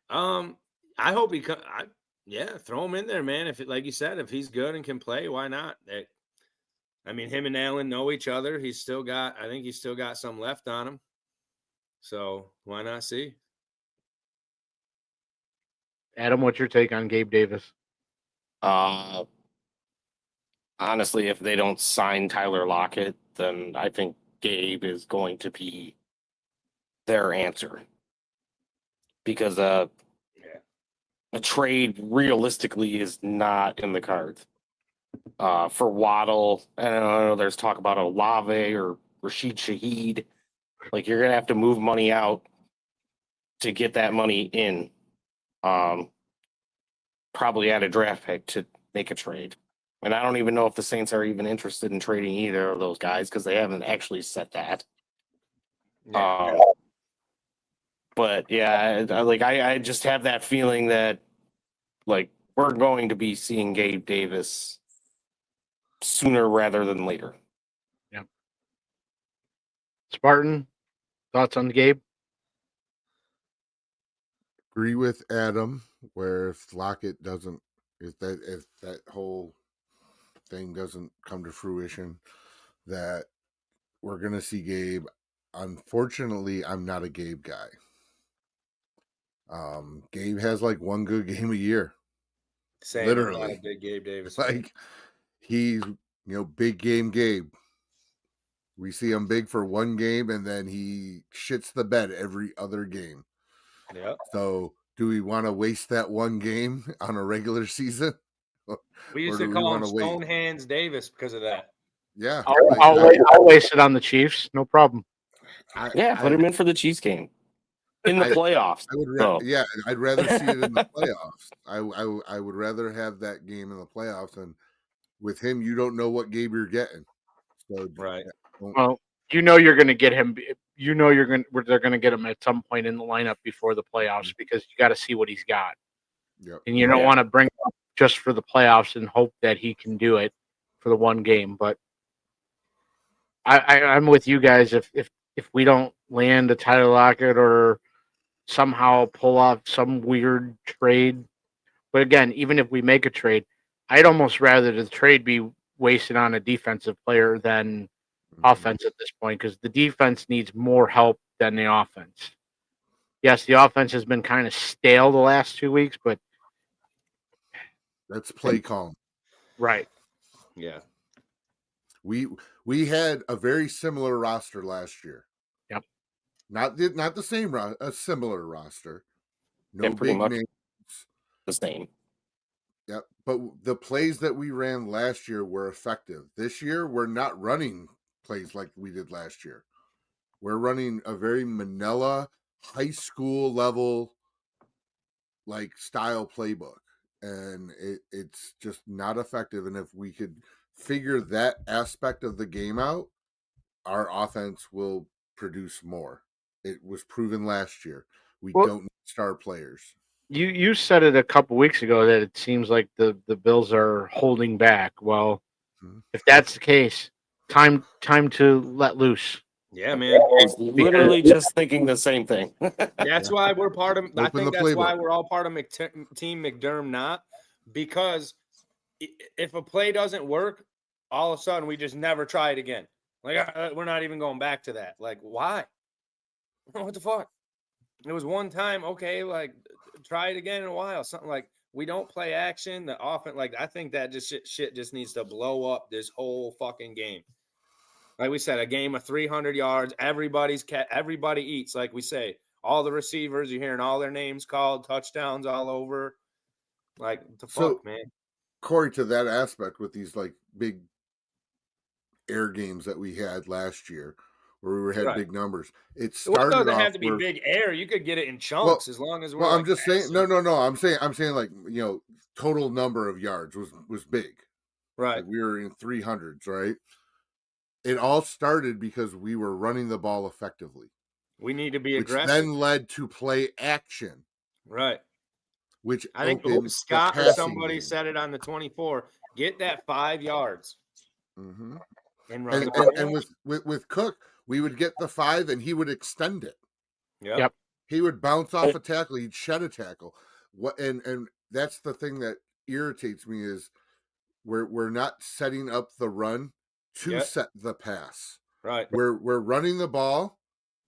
I hope he throw him in there, man. If like you said, if he's good and can play, why not? I mean, him and Allen know each other. I think he's still got some left on him. So why not see? Adam, what's your take on Gabe Davis? Honestly, if they don't sign Tyler Lockett, then I think Gabe is going to be their answer. Because a trade realistically is not in the cards. For Waddle, I don't know, there's talk about Olave or Rashid Shaheed. Like, you're going to have to move money out to get that money in. Probably add a draft pick to make a trade. And I don't even know if the Saints are even interested in trading either of those guys because they haven't actually said that. Yeah. But yeah, I just have that feeling that like we're going to be seeing Gabe Davis sooner rather than later. Yeah. Spartan, thoughts on Gabe? Agree with Adam. Where if Lockett doesn't, if that whole thing doesn't come to fruition, that we're gonna see Gabe. Unfortunately, I'm not a Gabe guy. Gabe has like one good game a year. Same. Literally. I'm not a big Gabe Davis. Like he's big game Gabe. We see him big for one game and then he shits the bed every other game. Yeah. So do we want to waste that one game on a regular season? We used to call him Stone Hands Davis because of that. Yeah. I'll waste it on the Chiefs. No problem. Put him in for the Chiefs game. in the playoffs. Yeah, I'd rather see it in the playoffs. I would rather have that game in the playoffs, and with him, you don't know what game you're getting. So Right. Well, you know you're going to get him. You know they're going to get him at some point in the lineup before the playoffs because you got to see what he's got, Yep. and you don't want to bring him up just for the playoffs and hope that he can do it for the one game. But I'm with you guys. If we don't land a Tyler Lockett or somehow pull off some weird trade, but again, even if we make a trade, I'd almost rather the trade be wasted on a defensive player than offense at this point because the defense needs more help than the offense. Yes, the offense has been kind of stale the last 2 weeks, but that's play calling. Right. Yeah. We had a very similar roster last year. Yep. Not the same a similar roster. No pretty big much names. the same. Yep. But the plays that we ran last year were effective. This year, we're not running plays like we did last year. We're running a very Manila high school level like style playbook, and it's just not effective. And if we could figure that aspect of the game out, our offense will produce more. It was proven last year. We don't need star players. You said it a couple weeks ago that it seems like the Bills are holding back. Well, if that's the case, time to let loose. Yeah, man. I was literally just thinking the same thing. That's why we're part of. I think that's playbook. why we're all part of Team McDermott. Not because if a play doesn't work, all of a sudden we just never try it again. Like we're not even going back to that. Like why? What the fuck? It was one time. Okay, like try it again in a while. Something like we don't play action. The offense, like I think that just shit just needs to blow up this whole fucking game. Like we said, a game of 300 yards. Everybody eats. Like we say, all the receivers, you're hearing all their names called, touchdowns all over. Like the fuck, man. Corey, to that aspect with these like big air games that we had last year, where we had big numbers. It started doesn't have to be big air. You could get it in chunks as long as we're. Well, I'm just saying. No. I'm saying like total number of yards was big. Right. Like we were in 300s, right? It all started because we were running the ball effectively. We need to be which aggressive. Then led to play action. Right. Which I think Scott or somebody said it on the 24. Get that 5 yards. Mm-hmm. And run and with Cook, we would get the 5 and he would extend it. Yep. He would bounce off a tackle. He'd shed a tackle. And that's the thing that irritates me is we're not setting up the run to set the pass. Right. We're running the ball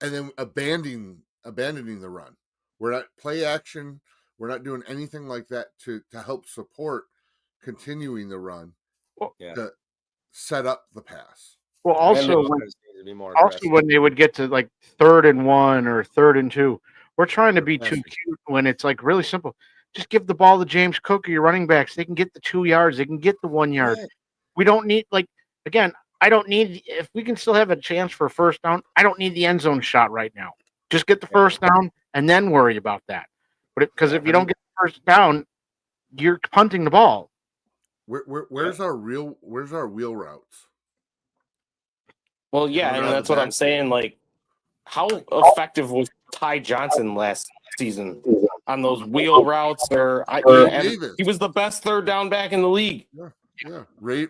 and then abandoning the run. We're not play action. We're not doing anything like that to help support continuing the run to set up the pass. Well, also when they would get to like 3rd and 1 or 3rd and 2, we're trying to be too cute when it's like really simple. Just give the ball to James Cook or your running backs. They can get the 2 yards. They can get the 1 yard. Right. We don't need again, I don't need, if we can still have a chance for a first down, I don't need the end zone shot right now. Just get the first down and then worry about that. But because if you don't get the first down, you're punting the ball. Where's our wheel routes? Well, yeah, and that's what I'm saying. Like, how effective was Ty Johnson last season on those wheel routes? He was the best 3rd down back in the league. Yeah.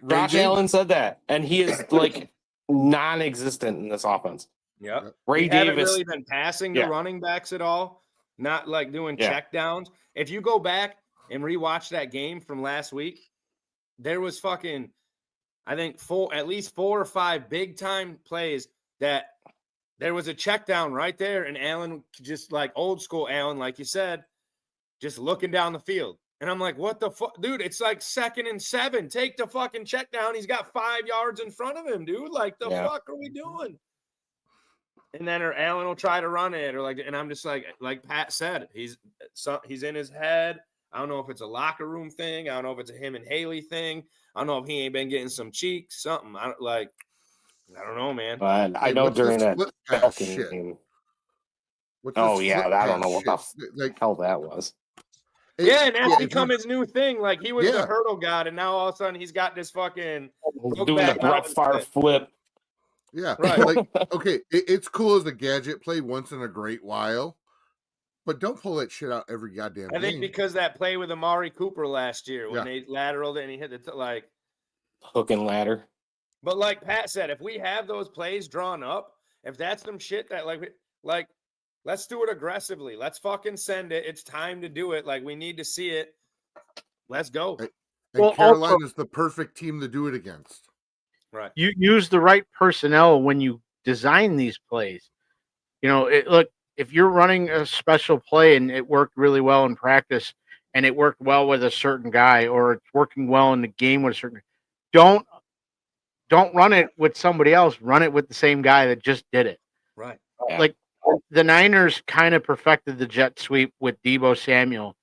Josh Allen said that, and he is like non-existent in this offense. Yep. Ray Davis haven't really been passing the running backs at all. Not like doing check downs. If you go back and rewatch that game from last week, there was fucking, I think at least 4 or 5 big time plays that there was a check down right there, and Allen just like old school Allen, like you said, just looking down the field. And I'm like, what the fuck? Dude, it's like 2nd and 7. Take the fucking check down. He's got 5 yards in front of him, dude. Like, the fuck are we doing? And then Allen will try to run it, and I'm just like Pat said, he's in his head. I don't know if it's a locker room thing. I don't know if it's a him and Haley thing. I don't know if he ain't been getting some cheeks, something. I don't know, man. I know during that game, What's Oh this yeah, foot I don't know pass what the shit? Like, hell that was. Yeah, and that's if become you- his new thing. Like he was the Yeah. hurdle god, and now all of a sudden he's got this fucking hook Doing the back Brett mountain Favre flip. Yeah. Right. Like, okay, it's cool as a gadget play once in a great while, but don't pull that shit out every goddamn I think game. because that play with Amari Cooper last year when Yeah. they lateraled it and he hit the like. Hook and ladder. But like Pat said, if we have those plays drawn up, if that's some shit that like let's do it aggressively. Let's fucking send it. It's time to do it. Like we need to see it. Let's go. And Well, Carolina's the perfect team to do it against. Right. You use the right personnel when you design these plays. You know, look, if you're running a special play and it worked really well in practice and it worked well with a certain guy or it's working well in the game with a certain, don't run it with somebody else. Run it with the same guy that just did it. Right. Yeah. Like the Niners kind of perfected the jet sweep with Deebo Samuel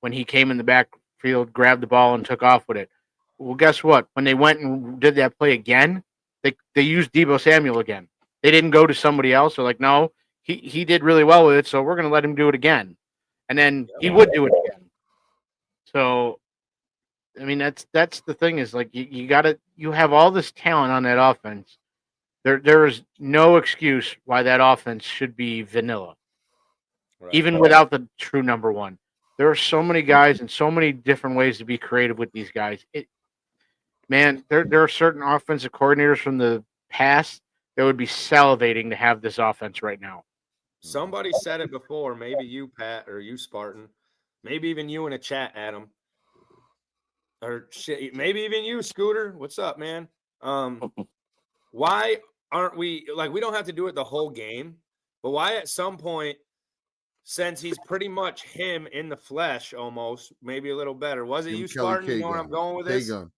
when he came in the backfield, grabbed the ball, and took off with it. Well, guess what? When they went and did that play again, they used Deebo Samuel again. They didn't go to somebody else. They're like, no, he did really well with it, so we're going to let him do it again. And then he would do it again. So, I mean, that's the thing is like you have all this talent on that offense. There is no excuse why that offense should be vanilla, Right. even without the true number one. There are so many guys and so many different ways to be creative with these guys. Man, there are certain offensive coordinators from the past that would be salivating to have this offense right now. Somebody said it before, maybe you, Pat, or you, Spartan, maybe even you in a chat, Adam, or shit, maybe even you, Scooter. What's up, man? Why aren't we like we don't have to do it the whole game, but why at some point, since he's pretty much him in the flesh, almost maybe a little better? Was it Jim you, Kelly Spartan? You know where I'm going with this? K-gun.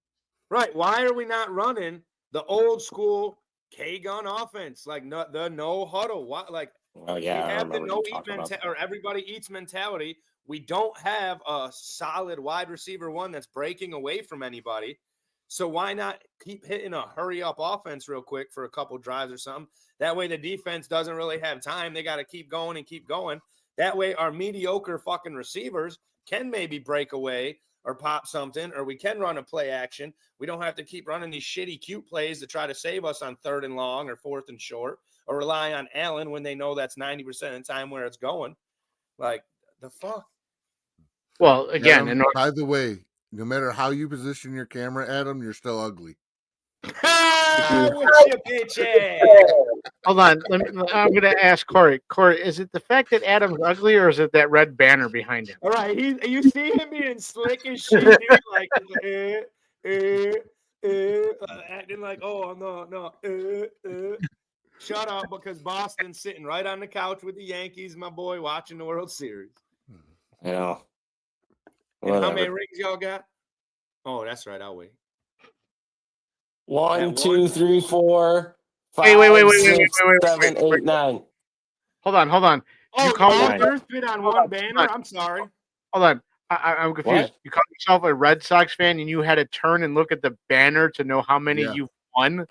Right? Why are we not running the old school K-gun offense, like the no huddle? What like? Oh yeah, We I have the remember no you eat talking about mentality, that. or everybody eats mentality. We don't have a solid wide receiver one that's breaking away from anybody. So why not keep hitting a hurry up offense real quick for a couple drives or something? That way the defense doesn't really have time. They got to keep going and keep going. That way our mediocre fucking receivers can maybe break away or pop something, or we can run a play action. We don't have to keep running these shitty cute plays to try to save us on 3rd and long or 4th and short, or rely on Allen when they know that's 90% of the time where it's going. Like, the fuck? Well, again, Adam, by the way, no matter how you position your camera, Adam, you're still ugly. What's your bitch ass? hold on. I'm going to ask Corey. Corey, is it the fact that Adam's ugly, or is it that red banner behind him? All right, you see him being slick as shit, dude, like acting like, oh no, shut up, because Boston's sitting right on the couch with the Yankees, my boy, watching the World Series. Yeah. And how many Whatever. rings y'all got? Oh, that's right. I'll wait. 1, That 2, 3, 4, 5, Hey, wait, 6, 7, 8, 9. Hold on. Oh, call all mine. Earth fit on one banner? I'm sorry. Hold on. I'm confused. What? You call yourself a Red Sox fan, and you had to turn and look at the banner to know how many Yeah. you've won?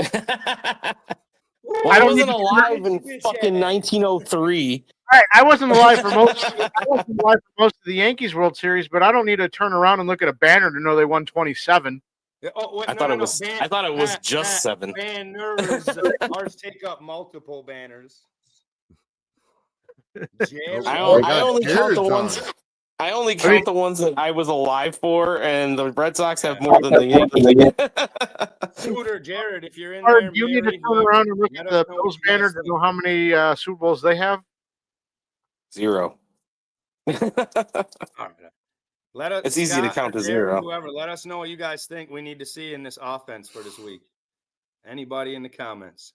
Well, I I don't wasn't need to- alive in fucking 1903. All right, I wasn't alive for most. I wasn't alive for most of the Yankees World Series, but I don't need to turn around and look at a banner to know they won 27. Oh, wait, I thought it was just Pat, 7. Banners. Ours take up multiple banners. Jared, I Oh, only count the Jared's ones. on. I only count the ones that I was alive for, and the Red Sox have more than the Yankees. Scooter, Jared, if you're in Or there, do you need to Mary, turn whoever, around and look let at us the know what Bills you guys banner to think. know how many Super Bowls they have? 0. All right. Let us. It's easy to Scott count or to Jared, 0. Whoever, let us know what you guys think we need to see in this offense for this week. Anybody in the comments?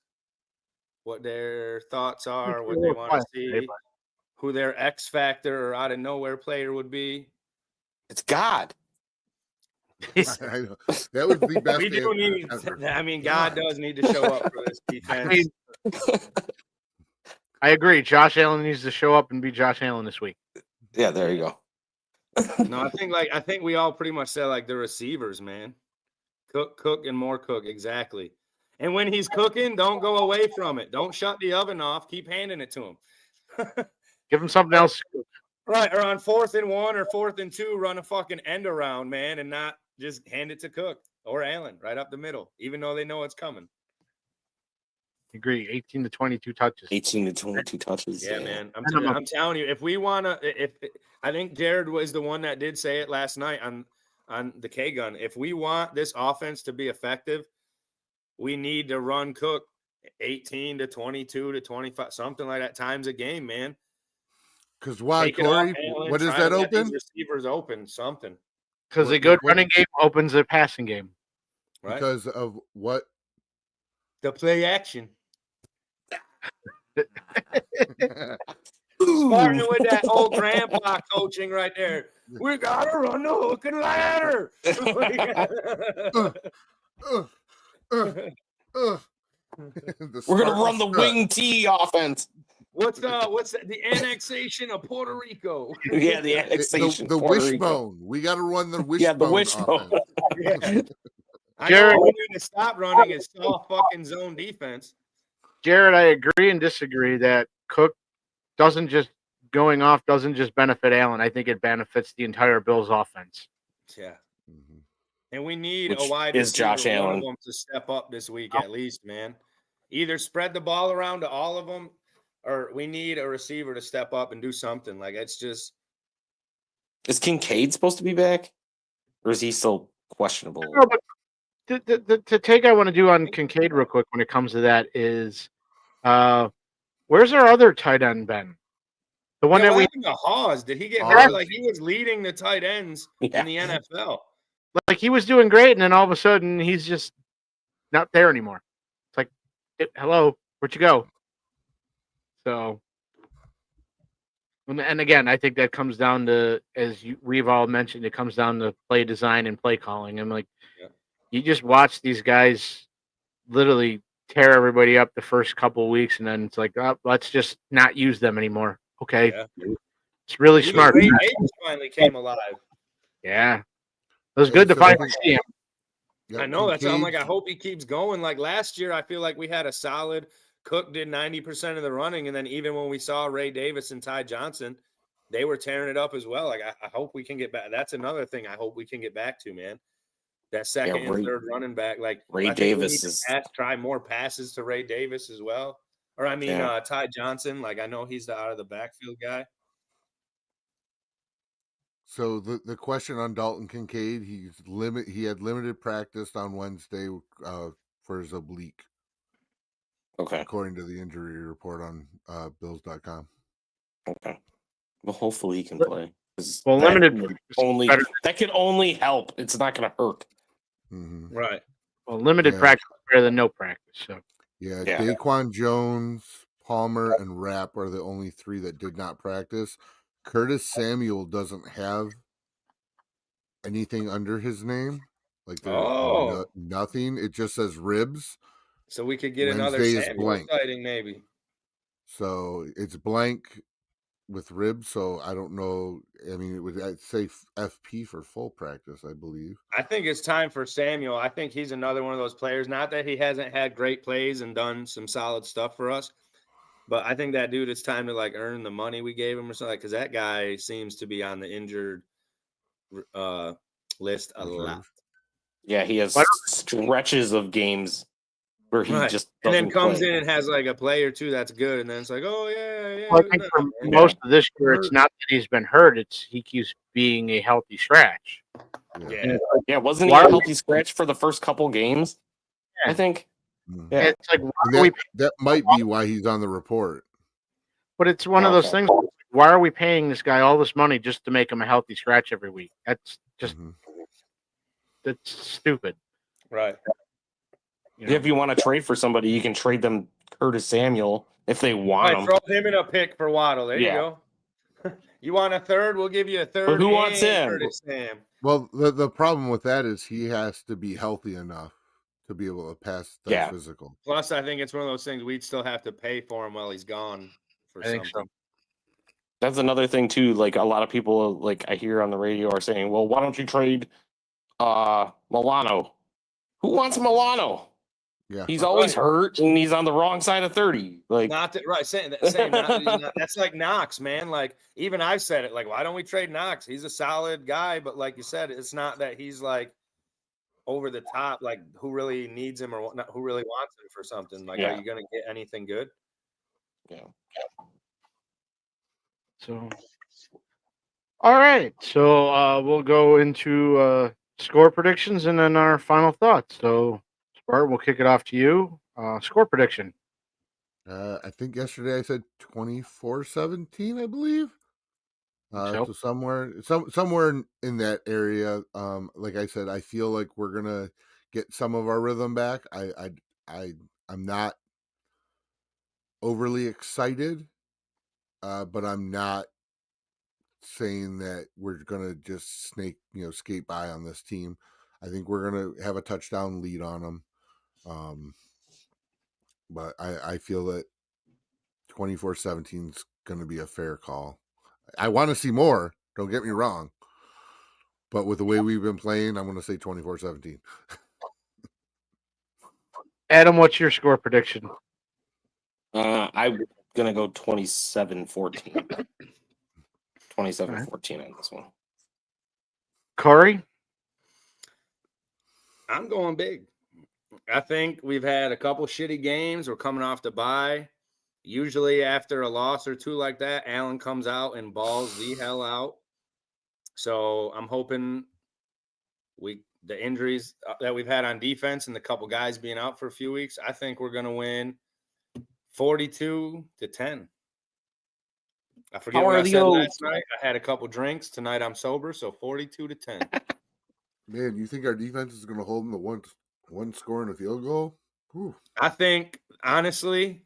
What their thoughts are, what they want to see, who their X factor or out of nowhere player would be. It's God. I know. That was the best. We do need. ever. I mean, God does need to show up for this defense. I agree. Josh Allen needs to show up and be Josh Allen this week. Yeah, there you go. No, I think we all pretty much said like the receivers, man. Cook, and more Cook, exactly. And when he's cooking, don't go away from it. Don't shut the oven off. Keep handing it to him. Give him something else. Right, or on 4th and 1 or 4th and 2, run a fucking end around, man, and not just hand it to Cook or Allen right up the middle, even though they know it's coming. Agree. 18 to 22 touches. 18 to 22 touches. Yeah, man. I'm telling you, if we want to, if I think Jared was the one that did say it last night on the K gun. If we want this offense to be effective, we need to run Cook 18 to 22 to 25, something like that times a game, man. Because why, Take it off Corey? Allen, What is try to that let these open? receivers open, something. Because a good running game opens a passing game. Right? Because of what? The play action. Ooh. Starting with that old grandpa coaching right there. We gotta run the hook and ladder. We're gonna run the wing T offense. What's that? The annexation of Puerto Rico. Yeah, the annexation. The Puerto Rico. wishbone. We got to run the wishbone. Yeah, the wishbone. Yeah. I Jared- know what we need to stop running is soft fucking zone defense. Jared, I agree and disagree that Cook doesn't just benefit Allen. I think it benefits the entire Bills offense. Yeah. Mhm. And we need Which a wide is receiver, Josh one Allen. of them to step up this week at least, man. Either spread the ball around to all of them, or we need a receiver to step up and do something. Like, it's just Is Kincaid supposed to be back? Or is he still questionable? No, but the take I want to do on Kincaid real quick when it comes to that is, where's our other tight end been? The one that we happened to Hawes. Did he get Hawes. hurt? Like, he was leading the tight ends in the NFL. like he was doing great, and then all of a sudden he's just not there anymore. It's like, hello, where'd you go? So, and again, I think that comes down to, we've all mentioned, it comes down to play design and play calling. I'm like, you just watch these guys literally tear everybody up the first couple of weeks, and then it's like, oh, let's just not use them anymore. Okay, it's really Even smart. Ray Davis finally came alive. Yeah, it was good to so I finally think- see him. Yeah, I know. That's why I'm like, I Kincaid's- hope he keeps going. Like last year, I feel like we had a solid Cook did 90% of the running. And then even when we saw Ray Davis and Ty Johnson, they were tearing it up as well. Like, I hope we can get back. That's another thing I hope we can get back to, man. That second and third running back. Like, Ray Davis is try more passes to Ray Davis as well. Or, I mean, Ty Johnson. Like, I know he's the out of the backfield guy. So the question on Dalton Kincaid, he had limited practice on Wednesday for his oblique, okay. according to the injury report on Bills.com. Okay. Well, hopefully he can play. Well, limited that could only help. It's not going to hurt. Mm-hmm. Right. Well, limited practice is better than no practice. So yeah, Daquan Jones, Palmer, and Rapp are the only three that did not practice. Curtis Samuel doesn't have anything under his name, like nothing. It just says ribs. So we could get another Wednesday is Samuel blank. sighting, maybe. So it's blank with ribs. So I don't know. I mean, I'd say FP for full practice, I believe. I think it's time for Samuel. I think he's another one of those players. Not that he hasn't had great plays and done some solid stuff for us, but I think that dude, it's time to like earn the money we gave him or something. Because that guy seems to be on the injured list a lot. Yeah, he has stretches of games where he just and then comes play. in and has like a play or two that's good, and then it's like, oh yeah. Well, I think for most of this year, it's not that he's been hurt; it's he keeps being a healthy scratch. Yeah, wasn't he a healthy scratch for the first couple games? I think. Yeah, it's like that might be why he's on the report. But it's one of those things. Why are we paying this guy all this money just to make him a healthy scratch every week? That's just that's stupid. Right. If you want to trade for somebody, you can trade them Curtis Samuel if they want him. Throw him in a pick for Waddle. There you go. You want a third? We'll give you a third. But who wants him? Curtis Sam. Well, the problem with that is he has to be healthy enough to be able to pass that physical. Plus, I think it's one of those things we'd still have to pay for him while he's gone for something. So. That's another thing too. Like a lot of people, like I hear on the radio, are saying, "Well, why don't you trade Milano? Who wants Milano? Yeah. He's always hurt, and he's on the wrong side of 30. Like, Not that, right? Same. That's like Knox, man. Like even I've said it. Like, why don't we trade Knox? He's a solid guy, but like you said, it's not that he's like over the top. Like, who really needs him or not, who really wants him for something? Like, are you going to get anything good? yeah. So, all right. So we'll go into score predictions and then our final thoughts. So, Bart, we'll kick it off to you. Score prediction. I think yesterday I said 24-17, I believe. So somewhere in that area. Like I said, I feel like we're gonna get some of our rhythm back. I'm not overly excited, but I'm not saying that we're gonna just skate by on this team. I think we're gonna have a touchdown lead on them. But I feel that 24-17 is going to be a fair call. I want to see more. Don't get me wrong. But with the way we've been playing, I'm going to say 24-17. Adam, what's your score prediction? I'm going to go 27-14. 27-14 on this one. Corey? I'm going big. I think we've had a couple shitty games. We're coming off the bye. Usually after a loss or two like that, Allen comes out and balls the hell out. So I'm hoping the injuries that we've had on defense and the couple guys being out for a few weeks, I think we're going to win 42-10. I forget what I said last night. I had a couple drinks. Tonight I'm sober, so 42-10. Man, you think our defense is going to hold them to one score and a field goal? Whew. I think, honestly,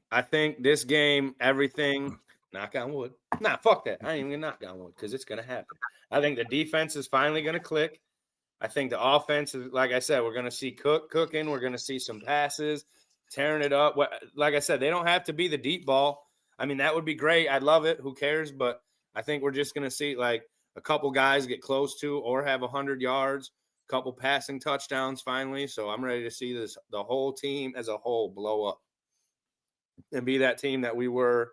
this game, everything, knock on wood. Nah, fuck that. I ain't even going to knock on wood because it's going to happen. I think the defense is finally going to click. I think the offense is, like I said, we're going to see cooking. We're going to see some passes, tearing it up. Like I said, they don't have to be the deep ball. I mean, that would be great. I'd love it. Who cares? But I think we're just going to see like a couple guys get close to or have 100 yards. Couple passing touchdowns finally. So I'm ready to see the whole team as a whole blow up and be that team that we were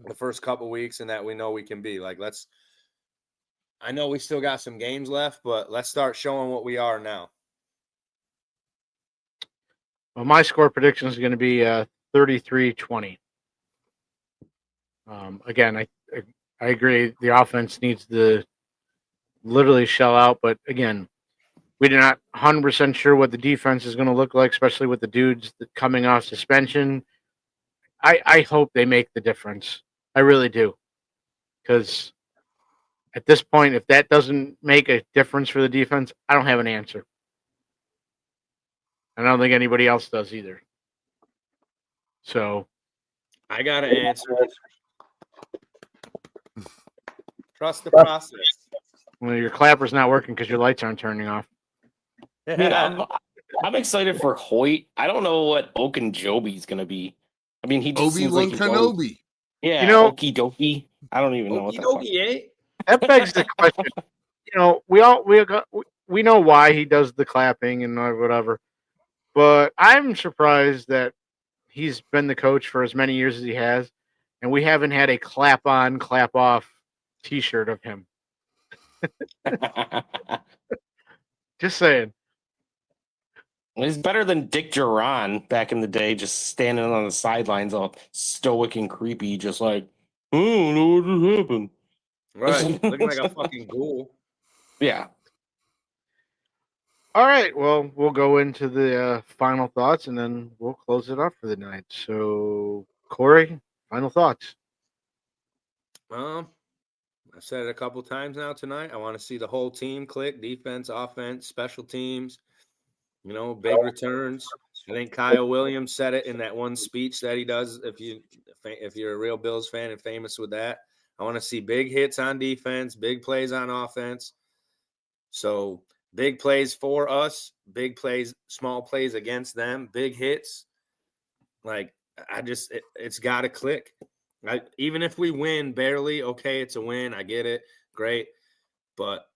the first couple weeks and that we know we can be. Like, I know we still got some games left, but let's start showing what we are now. Well, my score prediction is going to be 33-20. Again, I agree. The offense needs to literally shell out, but again, we're not 100% sure what the defense is going to look like, especially with the dudes coming off suspension. I hope they make the difference. I really do. Because at this point, if that doesn't make a difference for the defense, I don't have an answer. And I don't think anybody else does either. So I got an answer. Trust the process. Well, your clapper's not working because your lights aren't turning off. I mean, I'm excited for Hoyt. I don't know what Okunjobi's going to be. I mean, he just seems like Kenobi. Yeah, Okie dokie. I don't even know what that begs the question. We know why he does the clapping and whatever, but I'm surprised that he's been the coach for as many years as he has, and we haven't had a clap on, clap off T-shirt of him. Just saying. He's better than Dick Duran back in the day, just standing on the sidelines all stoic and creepy, just like, oh, no, what just happened? Right, looking like a fucking ghoul. Yeah. All right, well, we'll go into the final thoughts, and then we'll close it up for the night. So, Corey, final thoughts. I've said it a couple times now tonight. I want to see the whole team click: defense, offense, special teams. Big returns. I think Kyle Williams said it in that one speech that he does. If you're a real Bills fan and famous with that, I want to see big hits on defense, big plays on offense. So big plays for us, big plays, small plays against them, big hits. Like it's got to click. Even if we win barely, okay, it's a win. I get it, great, but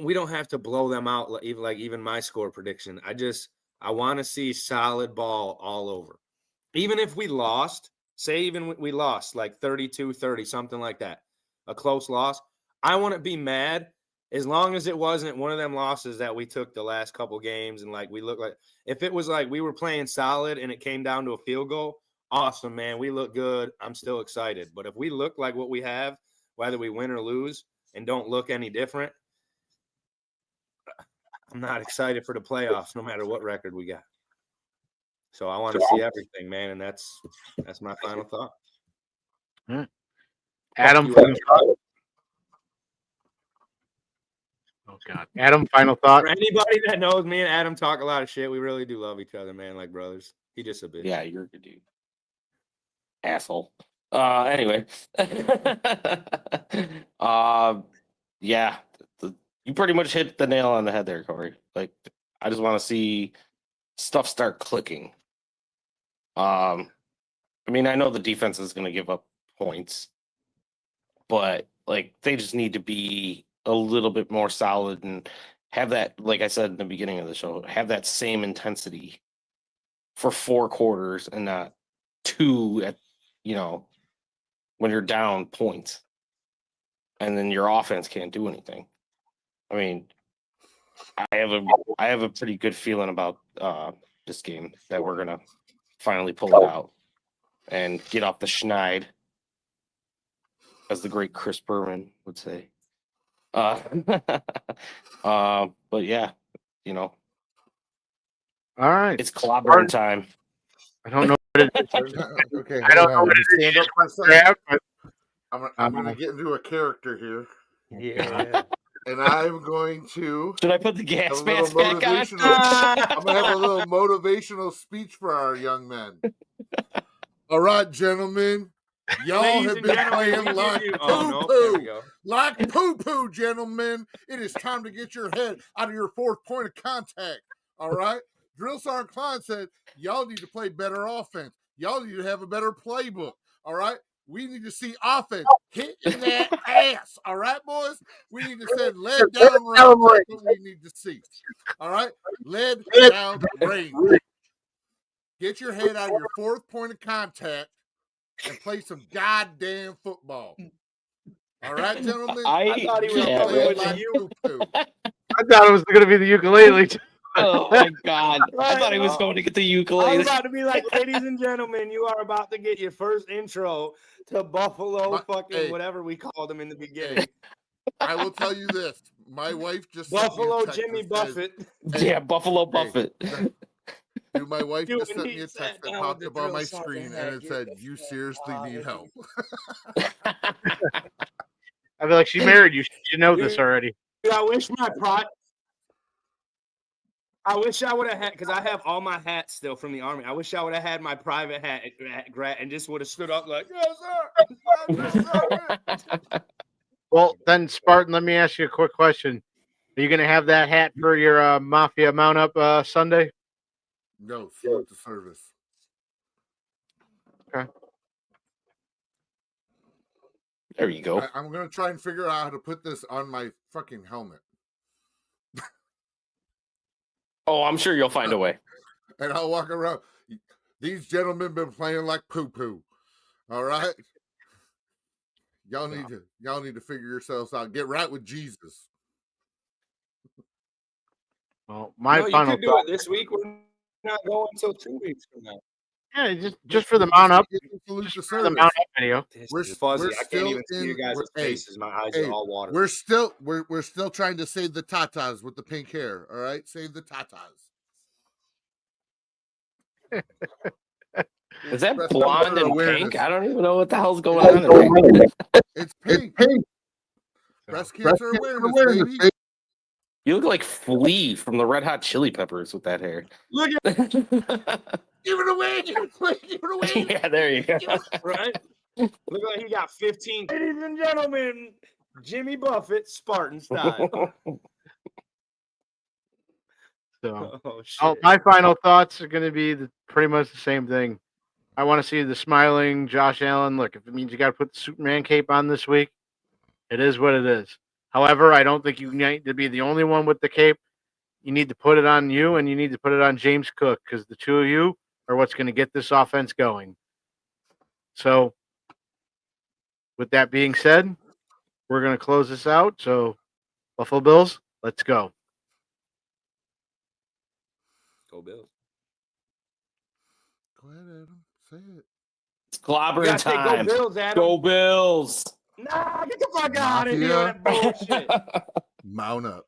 we don't have to blow them out. Even my score prediction. I want to see solid ball all over. Even if we lost, say even we lost like 32-30, something like that, a close loss, I wouldn't be mad as long as it wasn't one of them losses that we took the last couple games and like we look like if it was like we were playing solid and it came down to a field goal, awesome, man. We look good. I'm still excited. But if we look like what we have, whether we win or lose, and don't look any different, I'm not excited for the playoffs no matter what record we got. So I want to see everything, man, and that's my final thought. Adam, final thought? Oh God, Adam, final thought. For anybody that knows me and Adam talk a lot of shit, we really do love each other, man, like brothers. He just a bitch. Yeah, you're a good dude. Asshole. Anyway. Yeah. You pretty much hit the nail on the head there, Corey. Like, I just want to see stuff start clicking. I mean, I know the defense is going to give up points, but like they just need to be a little bit more solid and have that, like I said in the beginning of the show, have that same intensity for 4 quarters and not 2 at, when you're down points and then your offense can't do anything. I mean, I have a pretty good feeling about this game that we're gonna finally pull it out and get off the schneid, as the great Chris Berman would say. But yeah, All right, it's clobbering time. I don't know what it is. Okay, I don't know hold what on. it is. Stand up for a second. But I'm going to get into a character here, Yeah. and I'm going to Should I put the gas have a mask little back on? motivational. I'm going to have a little motivational speech for our young men. All right, gentlemen. Y'all Ladies have and been gentlemen, playing we like give you- oh, no, there we poo-poo. go. Like poo-poo, gentlemen. It is time to get your head out of your 4th point of contact. All right? Drill Sergeant Klein said, y'all need to play better offense. Y'all need to have a better playbook. All right? We need to see offense hitting that ass. All right, boys? We need to send lead down range. That's what we need to see. All right? Lead down range. Get your head out of your 4th point of contact and play some goddamn football. All right, gentlemen? I thought he was yeah, going right. with the you. Poo-poo. I thought it was going to be the ukulele. Oh my God! I Right, thought he was no. going to get the I was ukulele. about to be like, ladies and gentlemen, you are about to get your first intro to Buffalo Hey. whatever we called him in the beginning. I will tell you this. My wife just Buffalo sent me a text Jimmy that says- Buffett. Hey, Yeah, Buffalo Buffett. Dude, my wife Dude, just when sent he me a sat text that down popped with up the on drill my sergeant, screen had and it to said, get "You the seriously fuck need out help." I feel like she married you. You know this already. Dude, I wish I wish I would have had, because I have all my hats still from the Army. I wish I would have had my private hat and just would have stood up like, yes, sir. Yes, sir. Well, then, Spartan, let me ask you a quick question. Are you going to have that hat for your Mafia mount up Sunday? No, salute to service. Okay. There you go. I'm going to try and figure out how to put this on my fucking helmet. Oh, I'm sure you'll find a way. And I'll walk around. These gentlemen been playing like poo-poo. All right? Y'all need to figure yourselves out. Get right with Jesus. Well, my No, you final could do thought. it this week. We're not going until 2 weeks from now. Yeah, just for the mount up. Salute to For the service. mount up video. This We're- is fuzzy. we're I can't still even see you in- guys' we're- hey, faces. My eyes hey, are all water. we're still trying to save the tatas with the pink hair. All right, save the tatas. Is that Breast blonde cancer and awareness. pink? I don't even know what the hell's going on in there. It's pink. Breast cancer awareness, baby. You look like Flea from the Red Hot Chili Peppers with that hair. Look at Give it away! Give it away! Give it away! Yeah, there you go. right. Look like he got 15. Ladies and gentlemen, Jimmy Buffett, Spartan style. So, Oh shit. my final thoughts are going to be pretty much the same thing. I want to see the smiling Josh Allen. Look, if it means you got to put the Superman cape on this week, it is what it is. However, I don't think you need to be the only one with the cape. you need to put it on you and you need to put it on James Cook because the two of you are what's going to get this offense going. So, with that being said, we're going to close this out. So, Buffalo Bills, let's go. Go Bills. Go ahead, Adam. Say it. It's You clobbering gotta say time. go Bills, Adam. Go Bills. Nah, get the fuck out of here with Mafia. that bullshit. Mount up.